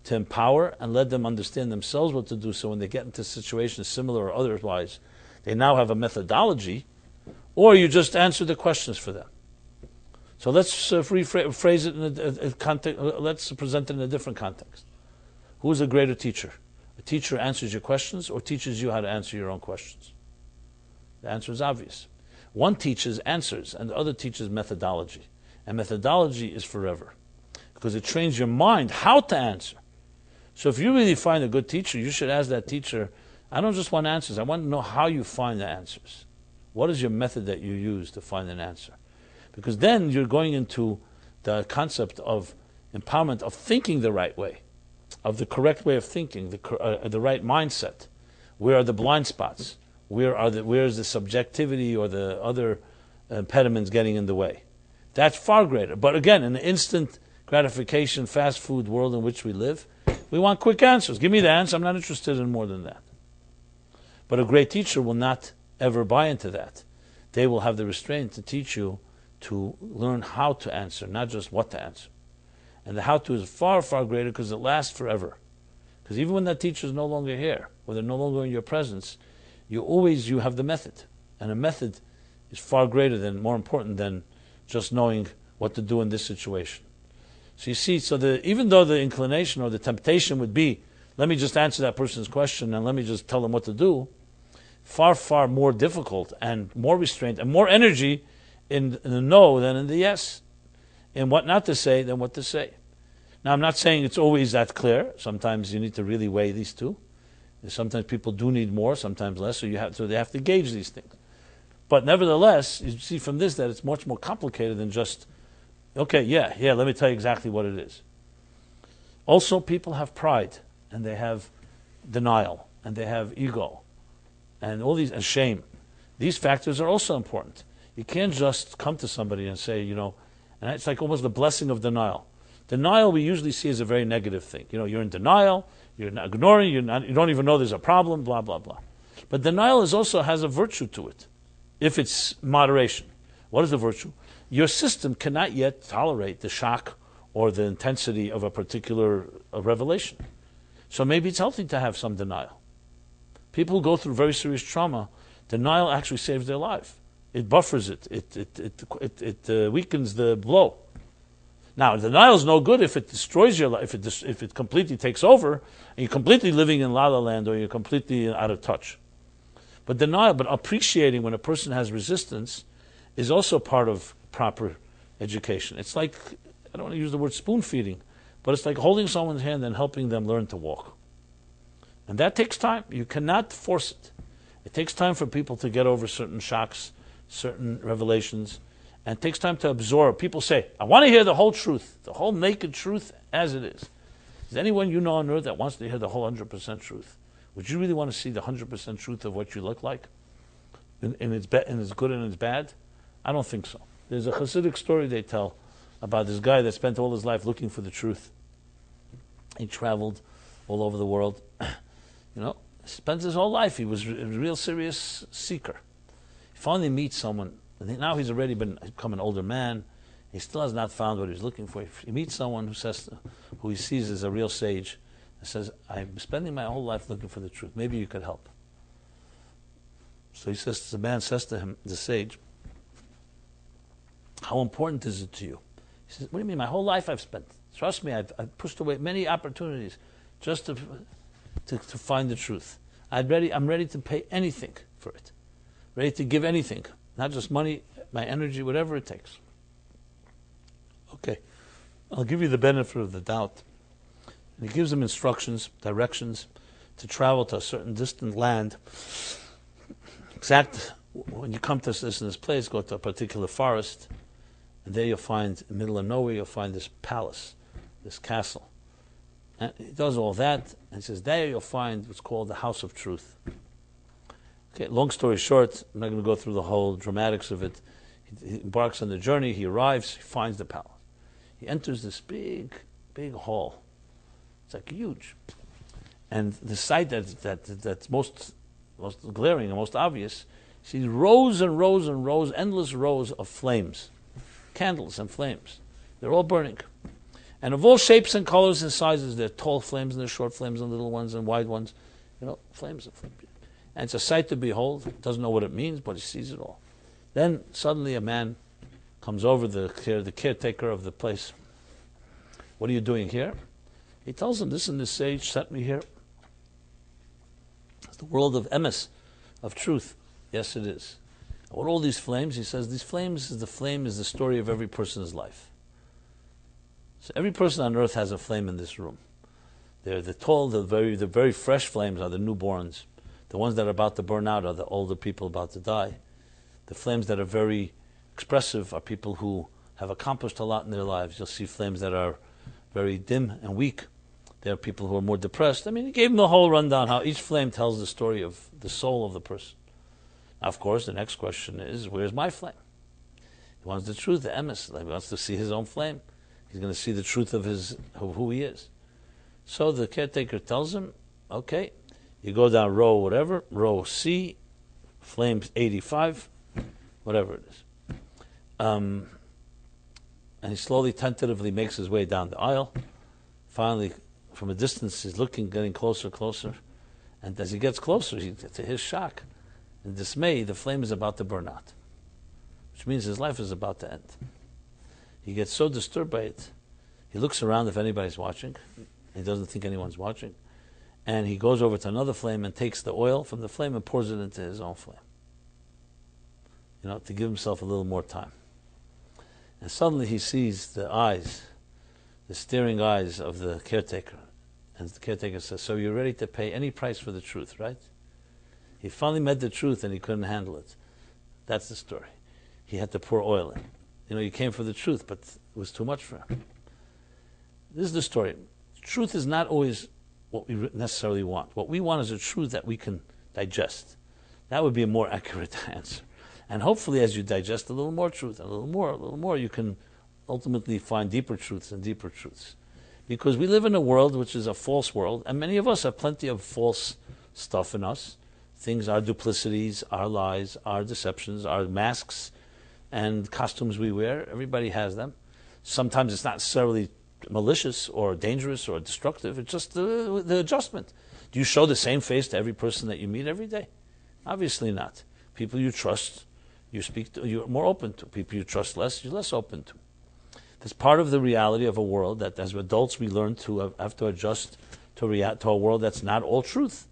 To empower and let them understand themselves what to do, so when they get into situations similar or otherwise, they now have a methodology, or you just answer the questions for them. So let's rephrase it in a context. Let's present it in a different context. Who is a greater teacher? A teacher answers your questions or teaches you how to answer your own questions? The answer is obvious. One teaches answers and the other teaches methodology. And methodology is forever, because it trains your mind how to answer. So if you really find a good teacher, you should ask that teacher, I don't just want answers, I want to know how you find the answers. What is your method that you use to find an answer? Because then you're going into the concept of empowerment, of thinking the right way, of the correct way of thinking, the right mindset. Where are the blind spots? Where is the subjectivity or the other impediments getting in the way? That's far greater. But again, in the instant gratification, fast food world in which we live, we want quick answers. Give me the answer. I'm not interested in more than that. But a great teacher will not ever buy into that. They will have the restraint to teach you to learn how to answer, not just what to answer. And the how to is far, far greater because it lasts forever. Because even when that teacher is no longer here, or they're no longer in your presence, you have the method. And a method is far greater more important than just knowing what to do in this situation. So you see, even though the inclination or the temptation would be, let me just answer that person's question and let me just tell them what to do, far, far more difficult and more restraint and more energy in the no than in the yes, in what not to say than what to say. Now, I'm not saying it's always that clear. Sometimes you need to really weigh these two. Sometimes people do need more, sometimes less, so they have to gauge these things. But nevertheless, you see from this that it's much more complicated than just, okay, yeah, let me tell you exactly what it is. Also, people have pride, and they have denial, and they have ego, and all these, and shame. These factors are also important. You can't just come to somebody and say, and it's like almost the blessing of denial. Denial we usually see as a very negative thing. You're in denial, you're not ignoring, you don't even know there's a problem, blah, blah, blah. But denial also has a virtue to it, if it's moderation. What is the virtue? Your system cannot yet tolerate the shock or the intensity of a particular revelation. So maybe it's healthy to have some denial. People who go through very serious trauma, denial actually saves their life. It buffers it. It weakens the blow. Now, denial is no good if it destroys your life, if it completely takes over, and you're completely living in la-la land or you're completely out of touch. But appreciating when a person has resistance is also part of proper education. It's like, I don't want to use the word spoon feeding, but it's like holding someone's hand and helping them learn to walk. And that takes time. You cannot force it. It takes time for people to get over certain shocks, certain revelations, and it takes time to absorb. People say, I want to hear the whole truth, the whole naked truth as it is. Is anyone you know on earth that wants to hear the whole 100% truth? Would you really want to see the 100% truth of what you look like? In its good and its bad? I don't think so. There's a Hasidic story they tell about this guy that spent all his life looking for the truth. He traveled all over the world. Spent his whole life. He was a real serious seeker. He finally meets someone. And now he's already become an older man. He still has not found what he's looking for. He meets someone who he sees as a real sage, and says, "I'm spending my whole life looking for the truth. Maybe you could help." So the man says to him, the sage, "How important is it to you?" He says, "What do you mean? My whole life I've spent. Trust me, I've pushed away many opportunities just to find the truth. I'm ready to pay anything for it. Ready to give anything. Not just money, my energy, whatever it takes." Okay, I'll give you the benefit of the doubt. And he gives them instructions, directions to travel to a certain distant land. When you come to this place, go to a particular forest, and there you'll find, in the middle of nowhere, you'll find this palace, this castle. And he does all that, and he says, there you'll find what's called the House of Truth. Okay, long story short, I'm not going to go through the whole dramatics of it. He embarks on the journey, he arrives, he finds the palace. He enters this big hall. It's like huge. And the sight that's most glaring and most obvious, you see rows and rows and rows, endless rows of flames. Candles and flames. They're all burning. And of all shapes and colors and sizes, there are tall flames and there are short flames and little ones and wide ones. Flames and flames. And it's a sight to behold. He doesn't know what it means, but he sees it all. Then suddenly a man comes over, the caretaker of the place. "What are you doing here?" He tells him, "This and this sage sent me here. It's the world of emes, of truth." Yes, it is. What are all these flames? He says, the flame is the story of every person's life. So every person on earth has a flame in this room. They're the very fresh flames are the newborns. The ones that are about to burn out are the older people about to die. The flames that are very expressive are people who have accomplished a lot in their lives. You'll see flames that are very dim and weak. There are people who are more depressed. He gave them the whole rundown, how each flame tells the story of the soul of the person. Now, of course, the next question is, where's my flame? He wants the truth, the emes. He wants to see his own flame. He's going to see the truth of who he is. So the caretaker tells him, okay, you go down row C, flames 85, whatever it is. And he slowly, tentatively makes his way down the aisle. Finally, from a distance, he's looking, getting closer. And as he gets closer, to his shock and dismay, the flame is about to burn out, which means his life is about to end. He gets so disturbed by it, he looks around if anybody's watching. He doesn't think anyone's watching. and he goes over to another flame and takes the oil from the flame and pours it into his own flame. To give himself a little more time. And suddenly he sees the eyes, the staring eyes of the caretaker. And the caretaker says, so you're ready to pay any price for the truth, right? He finally met the truth and he couldn't handle it. That's the story. He had to pour oil in. He came for the truth, but it was too much for him. This is the story. Truth is not always what we necessarily want. What we want is a truth that we can digest. That would be a more accurate answer. And hopefully as you digest a little more truth, a little more, you can ultimately find deeper truths and deeper truths. Because we live in a world which is a false world, and many of us have plenty of false stuff in us. Things, our duplicities, our lies, our deceptions, our masks and costumes we wear. Everybody has them. Sometimes it's not necessarily malicious or dangerous or destructive. It's just the adjustment. Do you show the same face to every person that you meet every day? Obviously not. People you trust, you speak to, you're more open to. People you trust less, you're less open to. That's part of the reality of a world that as adults we learn to have to adjust to a world that's not all truth.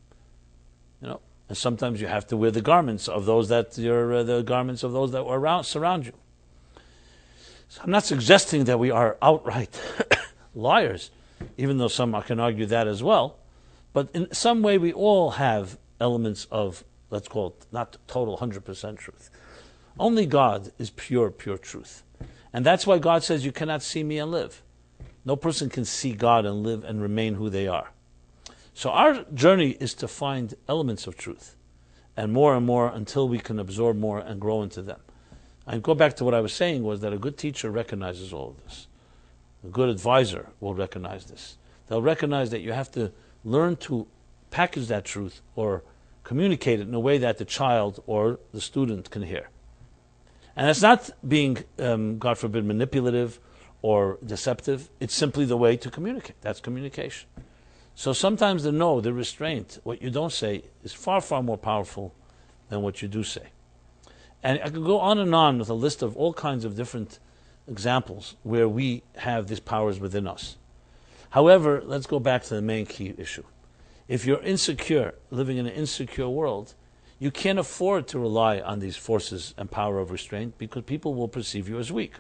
And sometimes you have to wear the garments of those that surround you. So I'm not suggesting that we are outright liars, even though some can argue that as well. But in some way we all have elements of, let's call it, not total 100% truth. Only God is pure truth. And that's why God says, you cannot see me and live. No person can see God and live and remain who they are. So our journey is to find elements of truth, and more until we can absorb more and grow into them. And go back to what I was saying, was that a good teacher recognizes all of this. A good advisor will recognize this. They'll recognize that you have to learn to package that truth or communicate it in a way that the child or the student can hear. And it's not being, God forbid, manipulative or deceptive. It's simply the way to communicate. That's communication. So sometimes the restraint, what you don't say, is far more powerful than what you do say. And I could go on with a list of all kinds of different examples where we have these powers within us. However, let's go back to the main key issue. If you're insecure, living in an insecure world, you can't afford to rely on these forces and power of restraint, because people will perceive you as weak.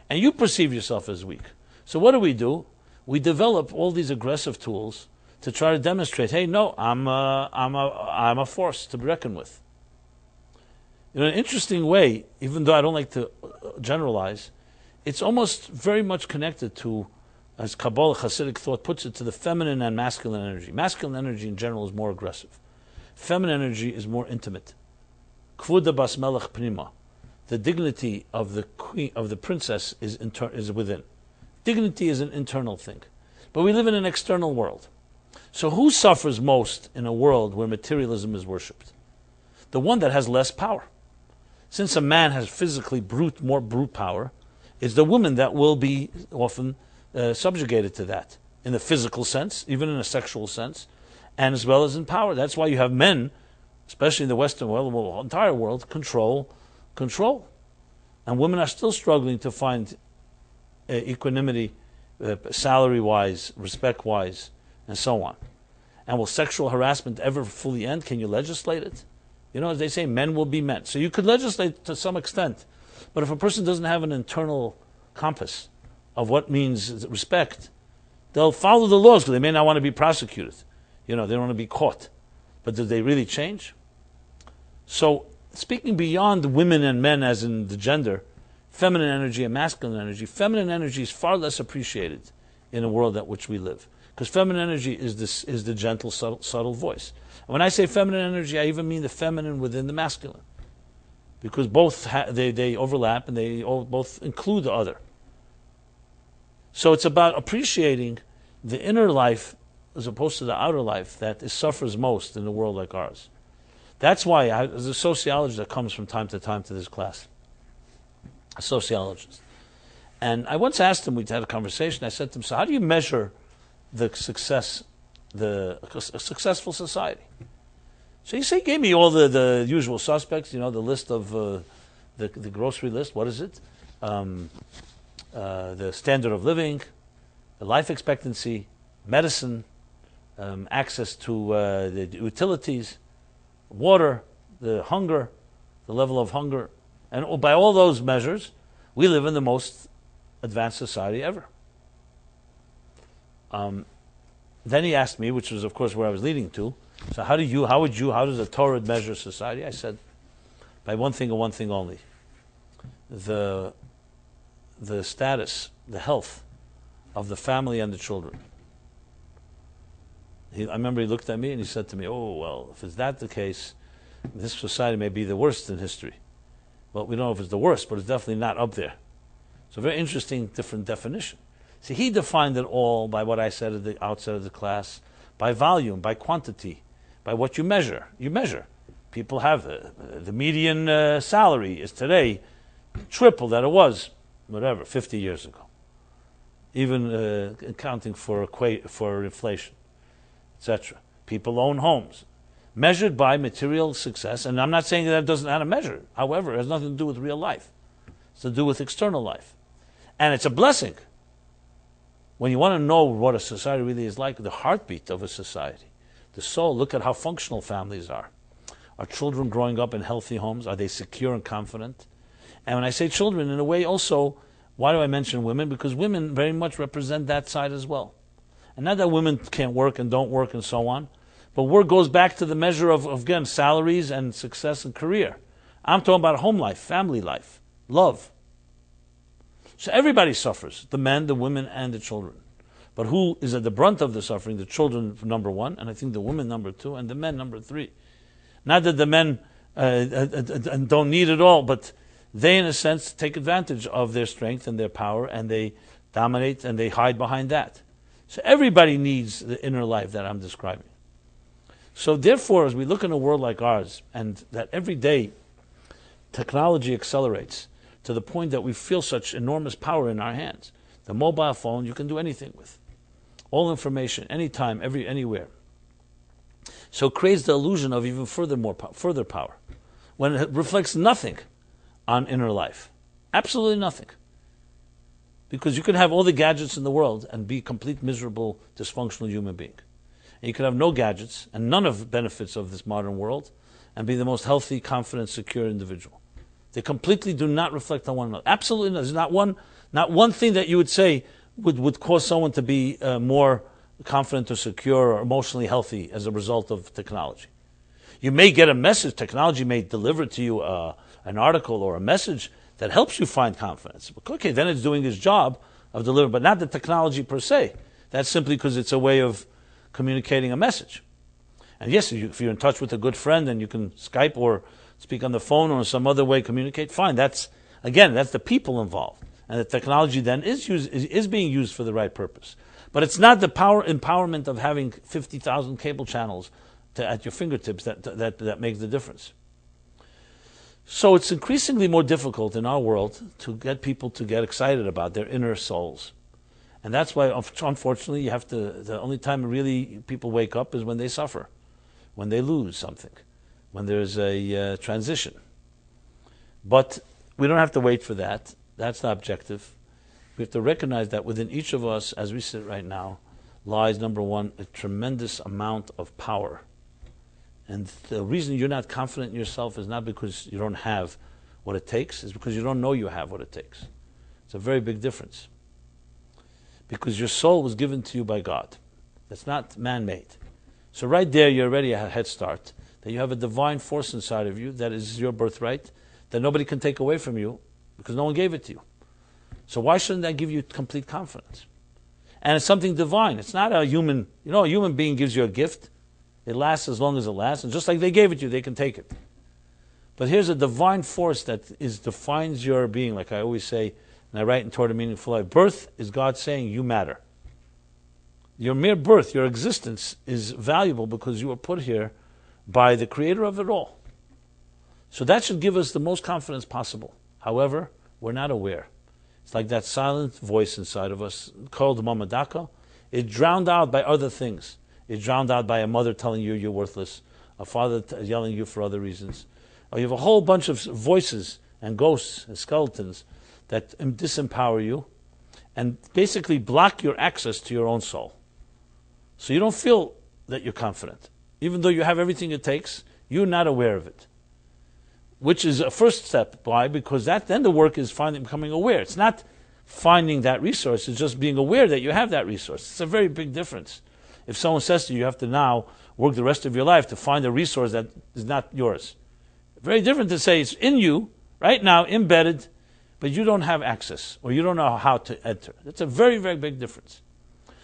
And you perceive yourself as weak. So what do? We develop all these aggressive tools to try to demonstrate, hey, no, I'm a force to be reckoned with. In an interesting way, even though I don't like to generalize, it's almost very much connected to, as Kabbalah Hasidic thought puts it, to the feminine and masculine energy. Masculine energy in general is more aggressive. Feminine energy is more intimate. Kvuda bas melech pnima. The dignity of the queen, of the princess, is within. Dignity is an internal thing. But we live in an external world. So who suffers most in a world where materialism is worshipped? The one that has less power. Since a man has physically more brute power, it's the woman that will be often subjugated to that, in the physical sense, even in a sexual sense, and as well as in power. That's why you have men, especially in the Western world, the entire world, control. And women are still struggling to find equanimity, salary-wise, respect-wise, and so on. And will sexual harassment ever fully end? Can you legislate it? As they say, men will be men. So you could legislate to some extent. But if a person doesn't have an internal compass of what means respect, they'll follow the laws because they may not want to be prosecuted. They don't want to be caught. But do they really change? So, speaking beyond women and men as in the gender, feminine energy and masculine energy is far less appreciated in the world at which we live. Because feminine energy is the gentle, subtle voice. And when I say feminine energy, I even mean the feminine within the masculine. Because both they overlap and they both include the other. So it's about appreciating the inner life as opposed to the outer life that suffers most in a world like ours. That's why, as a sociologist that comes from time to time to this class, a sociologist, and I once asked him, we had a conversation, I said to him, so how do you measure a successful society? So he gave me all the usual suspects, the list of the grocery list. What is it? The standard of living, the life expectancy, medicine, access to the utilities, water, the hunger, the level of hunger. And by all those measures, we live in the most advanced society ever. Then he asked me, which was of course where I was leading to, so how does the Torah measure society? I said, by one thing and one thing only. The status, the health of the family and the children. I remember he looked at me and he said to me, oh, well, if it's that the case, this society may be the worst in history. Well, we don't know if it's the worst, but it's definitely not up there. So a very interesting, different definition. See, he defined it all by what I said at the outset of the class, by volume, by quantity, by what you measure. You measure. People have the median salary is today triple that it was, 50 years ago. Even accounting for inflation, etc. People own homes. Measured by material success, and I'm not saying that doesn't have a measure. However, it has nothing to do with real life. It's to do with external life. And it's a blessing. When you want to know what a society really is like, the heartbeat of a society, the soul, look at how functional families are. Are children growing up in healthy homes? Are they secure and confident? And when I say children, in a way also, why do I mention women? Because women very much represent that side as well. And not that women can't work and don't work and so on, but work goes back to the measure of again, salaries and success and career. I'm talking about home life, family life, love. So everybody suffers, the men, the women, and the children. But who is at the brunt of the suffering? The children, number one, and I think the women, number two, and the men, number three. Not that the men don't need it all, but they, in a sense, take advantage of their strength and their power, and they dominate and they hide behind that. So everybody needs the inner life that I'm describing. So therefore, as we look in a world like ours, and that every day technology accelerates to the point that we feel such enormous power in our hands. The mobile phone you can do anything with. All information, anytime, anywhere. So it creates the illusion of even further power, when it reflects nothing on inner life. Absolutely nothing. Because you can have all the gadgets in the world and be a complete miserable, dysfunctional human being. And you can have no gadgets and none of the benefits of this modern world and be the most healthy, confident, secure individual. They completely do not reflect on one another. Absolutely not. There's not one thing that you would say would cause someone to be more confident or secure or emotionally healthy as a result of technology. You may get a message, technology may deliver to you an article or a message that helps you find confidence. Okay, then it's doing its job of delivering, but not the technology per se. That's simply because it's a way of communicating a message. And yes, if you're in touch with a good friend and you can Skype or speak on the phone or some other way communicate, fine. That's the people involved. And the technology then is being used for the right purpose. But it's not the empowerment of having 50,000 cable channels at your fingertips that makes the difference. So it's increasingly more difficult in our world to get people to get excited about their inner souls. And that's why, unfortunately, the only time really people wake up is when they suffer, when they lose something, when there's a transition. But we don't have to wait for that. That's the objective. We have to recognize that within each of us, as we sit right now, lies, number one, a tremendous amount of power. And the reason you're not confident in yourself is not because you don't have what it takes, it's because you don't know you have what it takes. It's a very big difference. Because your soul was given to you by God. That's not man-made. So right there, you're already a head start. That you have a divine force inside of you that is your birthright, that nobody can take away from you because no one gave it to you. So why shouldn't that give you complete confidence? And it's something divine. It's not a human, a human being gives you a gift. It lasts as long as it lasts. And just like they gave it to you, they can take it. But here's a divine force that defines your being, like I always say, and I write in Torah Meaningful Life. Birth is God saying you matter. Your mere birth, your existence is valuable because you were put here by the creator of it all. So that should give us the most confidence possible. However, we're not aware. It's like that silent voice inside of us called Mamadaka. It's drowned out by other things. It's drowned out by a mother telling you you're worthless, a father yelling at you for other reasons. Or you have a whole bunch of voices and ghosts and skeletons that disempower you and basically block your access to your own soul. So you don't feel that you're confident. Even though you have everything it takes, you're not aware of it. Which is a first step. Why? Because then the work is becoming aware. It's not finding that resource, it's just being aware that you have that resource. It's a very big difference. If someone says to you, you have to now work the rest of your life to find a resource that is not yours. Very different to say it's in you, right now, embedded, but you don't have access, or you don't know how to enter. That's a very, very big difference.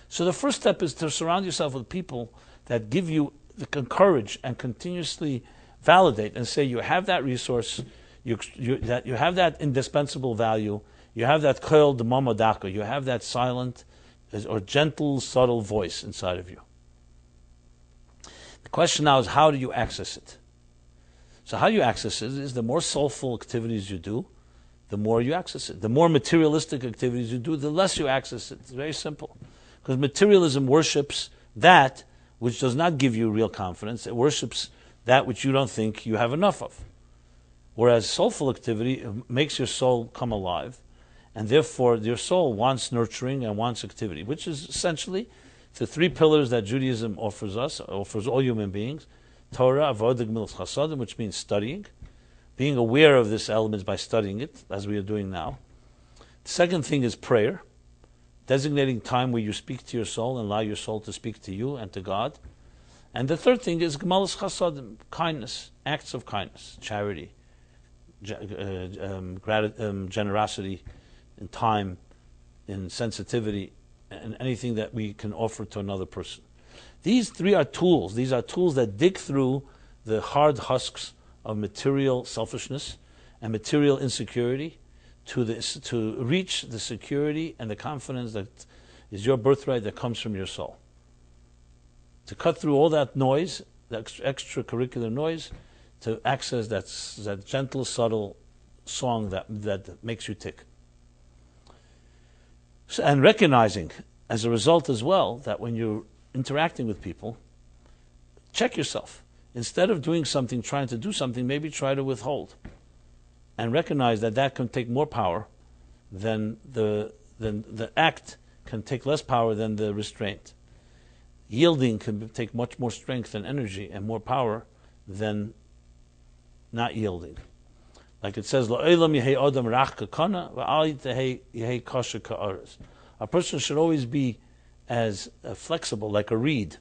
So the first step is to surround yourself with people that give you the courage and continuously validate and say you have that resource, that you have that indispensable value, you have that koil d'mama daka, you have that silent or gentle, subtle voice inside of you. The question now is, how do you access it? So how you access it is the more soulful activities you do, the more you access it. The more materialistic activities you do, the less you access it. It's very simple. Because materialism worships that which does not give you real confidence. It worships that which you don't think you have enough of. Whereas soulful activity makes your soul come alive, and therefore your soul wants nurturing and wants activity, which is essentially the three pillars that Judaism offers us, offers all human beings: Torah, Avodah, Gemilas Chasadim, which means studying, being aware of this element by studying it, as we are doing now. The second thing is prayer, designating time where you speak to your soul and allow your soul to speak to you and to God. And the third thing is Gemilas Chasadim, kindness, acts of kindness, charity, generosity, in time, in sensitivity, and anything that we can offer to another person. These three are tools. These are tools that dig through the hard husks of material selfishness and material insecurity to reach the security and the confidence that is your birthright that comes from your soul. To cut through all that noise, that extracurricular noise, to access that gentle, subtle song that makes you tick. So, and recognizing, as a result as well, that when you're interacting with people, check yourself. Instead of doing something, trying to do something, maybe try to withhold. And recognize that can take more power than the act can take less power than the restraint. Yielding can take much more strength and energy and more power than not yielding. Like it says, a person should always be as flexible like a reed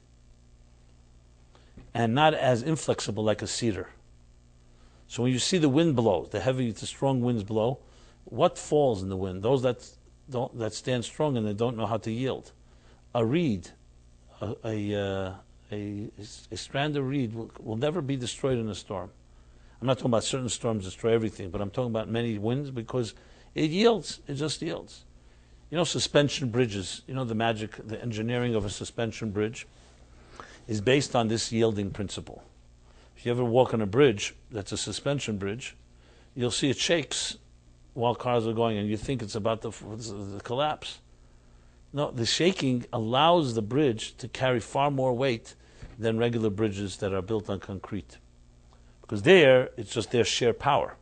and not as inflexible like a cedar. So when you see the wind blow, the strong winds blow, what falls in the wind? Those that stand strong and they don't know how to yield. A reed, a strand of reed will never be destroyed in a storm. I'm not talking about certain storms destroy everything, but I'm talking about many winds because it yields. It just yields. You know, suspension bridges, the engineering of a suspension bridge is based on this yielding principle. If you ever walk on a bridge that's a suspension bridge, you'll see it shakes while cars are going and you think it's about the collapse. No, the shaking allows the bridge to carry far more weight than regular bridges that are built on concrete. Because there, it's just their sheer power.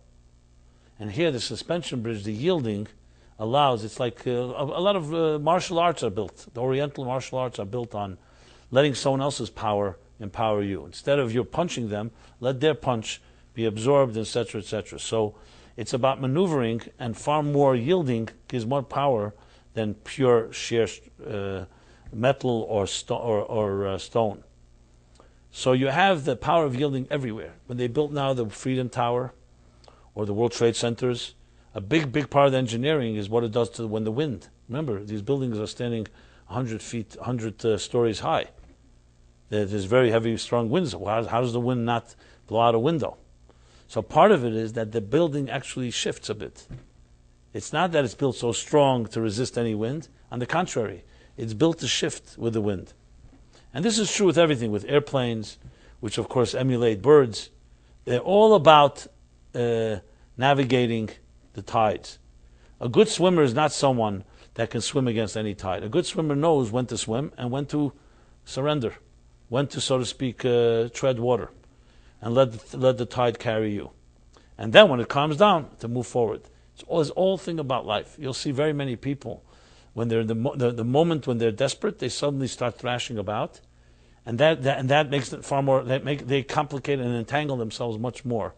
And here, the suspension bridge, the yielding, allows, it's like a lot of martial arts are built. The Oriental martial arts are built on letting someone else's power empower you. Instead of you punching them, let their punch be absorbed, etc., etc. So it's about maneuvering, and far more yielding gives more power than pure sheer metal or stone. So you have the power of yielding everywhere. When they built now the Freedom Tower or the World Trade Centers, a big part of the engineering is what it does to when the wind. Remember, these buildings are standing 100 stories high. There's very heavy, strong winds. How does the wind not blow out a window? So part of it is that the building actually shifts a bit. It's not that it's built so strong to resist any wind. On the contrary, it's built to shift with the wind. And this is true with everything, with airplanes, which of course emulate birds. They're all about navigating the tides. A good swimmer is not someone that can swim against any tide. A good swimmer knows when to swim and when to surrender, when to, so to speak, tread water, and let the tide carry you. And then when it calms down, to move forward. It's all thing about life. You'll see very many people, when they're in the moment when they're desperate, they suddenly start thrashing about, And that makes it far more. They complicate and entangle themselves much more,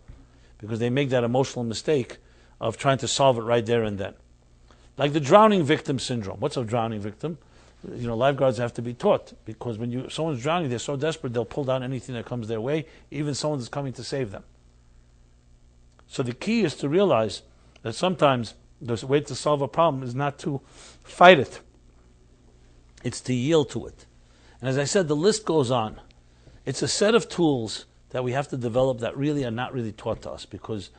because they make that emotional mistake of trying to solve it right there and then. Like the drowning victim syndrome. What's a drowning victim? Lifeguards have to be taught, because when someone's drowning, they're so desperate they'll pull down anything that comes their way, even someone that's coming to save them. So the key is to realize that sometimes the way to solve a problem is not to fight it. It's to yield to it. And as I said, the list goes on. It's a set of tools that we have to develop that really are not really taught to us, because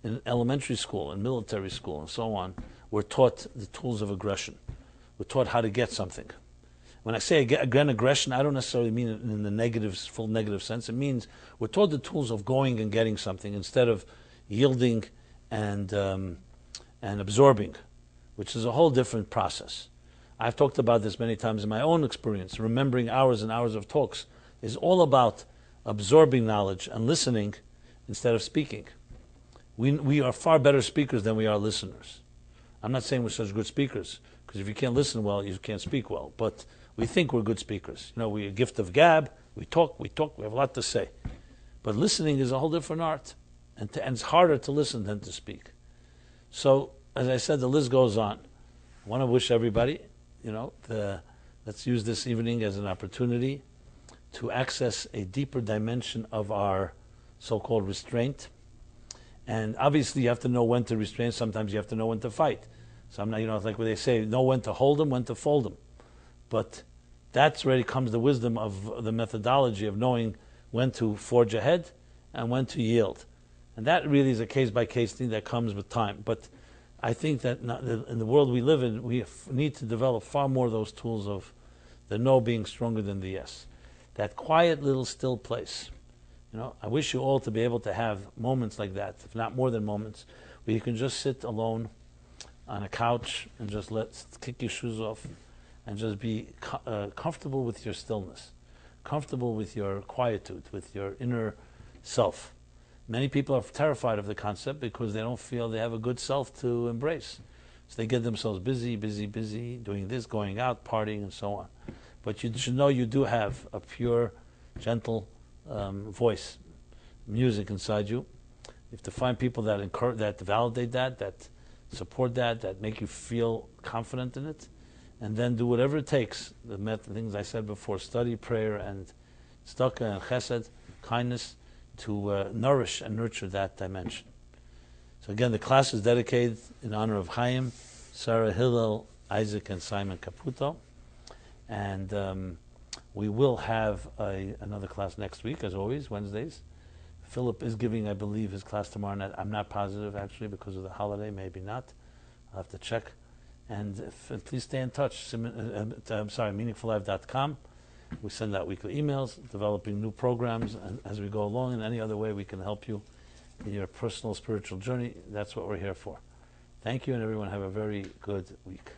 in elementary school and military school and so on, we're taught the tools of aggression. We're taught how to get something. When I say again aggression, I don't necessarily mean it in the full negative sense. It means we're taught the tools of going and getting something instead of yielding and absorbing, which is a whole different process. I've talked about this many times in my own experience. Remembering hours and hours of talks is all about absorbing knowledge and listening instead of speaking. We are far better speakers than we are listeners. I'm not saying we're such good speakers, because if you can't listen well, you can't speak well. But we think we're good speakers. We're a gift of gab. We talk, we have a lot to say. But listening is a whole different art. And it's harder to listen than to speak. So, as I said, the list goes on. I want to wish everybody, let's use this evening as an opportunity to access a deeper dimension of our so-called restraint. And obviously you have to know when to restrain. Sometimes you have to know when to fight. Sometimes, like what they say, know when to hold them, when to fold them. But that's where it comes the wisdom of the methodology of knowing when to forge ahead and when to yield. And that really is a case-by-case thing that comes with time. But I think that in the world we live in, we need to develop far more of those tools of the no being stronger than the yes. That quiet little still place. I wish you all to be able to have moments like that, if not more than moments, where you can just sit alone on a couch and just kick your shoes off and just be comfortable with your stillness, comfortable with your quietude, with your inner self. Many people are terrified of the concept because they don't feel they have a good self to embrace. So they get themselves busy, doing this, going out, partying, and so on. But you should know you do have a pure, gentle voice, music inside you. You have to find people that encourage, that validate that support that make you feel confident in it, and then do whatever it takes. The things I said before: study, prayer, and tzedakah and chesed, kindness, to nourish and nurture that dimension. So again, the class is dedicated in honor of Chaim, Sarah Hillel, Isaac, and Simon Caputo, and we will have another class next week, as always, Wednesdays. Philip is giving, I believe, his class tomorrow night. I'm not positive, actually, because of the holiday. Maybe not. I'll have to check. And please stay in touch. Meaningfulife.com. We send out weekly emails, developing new programs, and as we go along, in any other way we can help you in your personal spiritual journey. That's what we're here for. Thank you, and everyone have a very good week.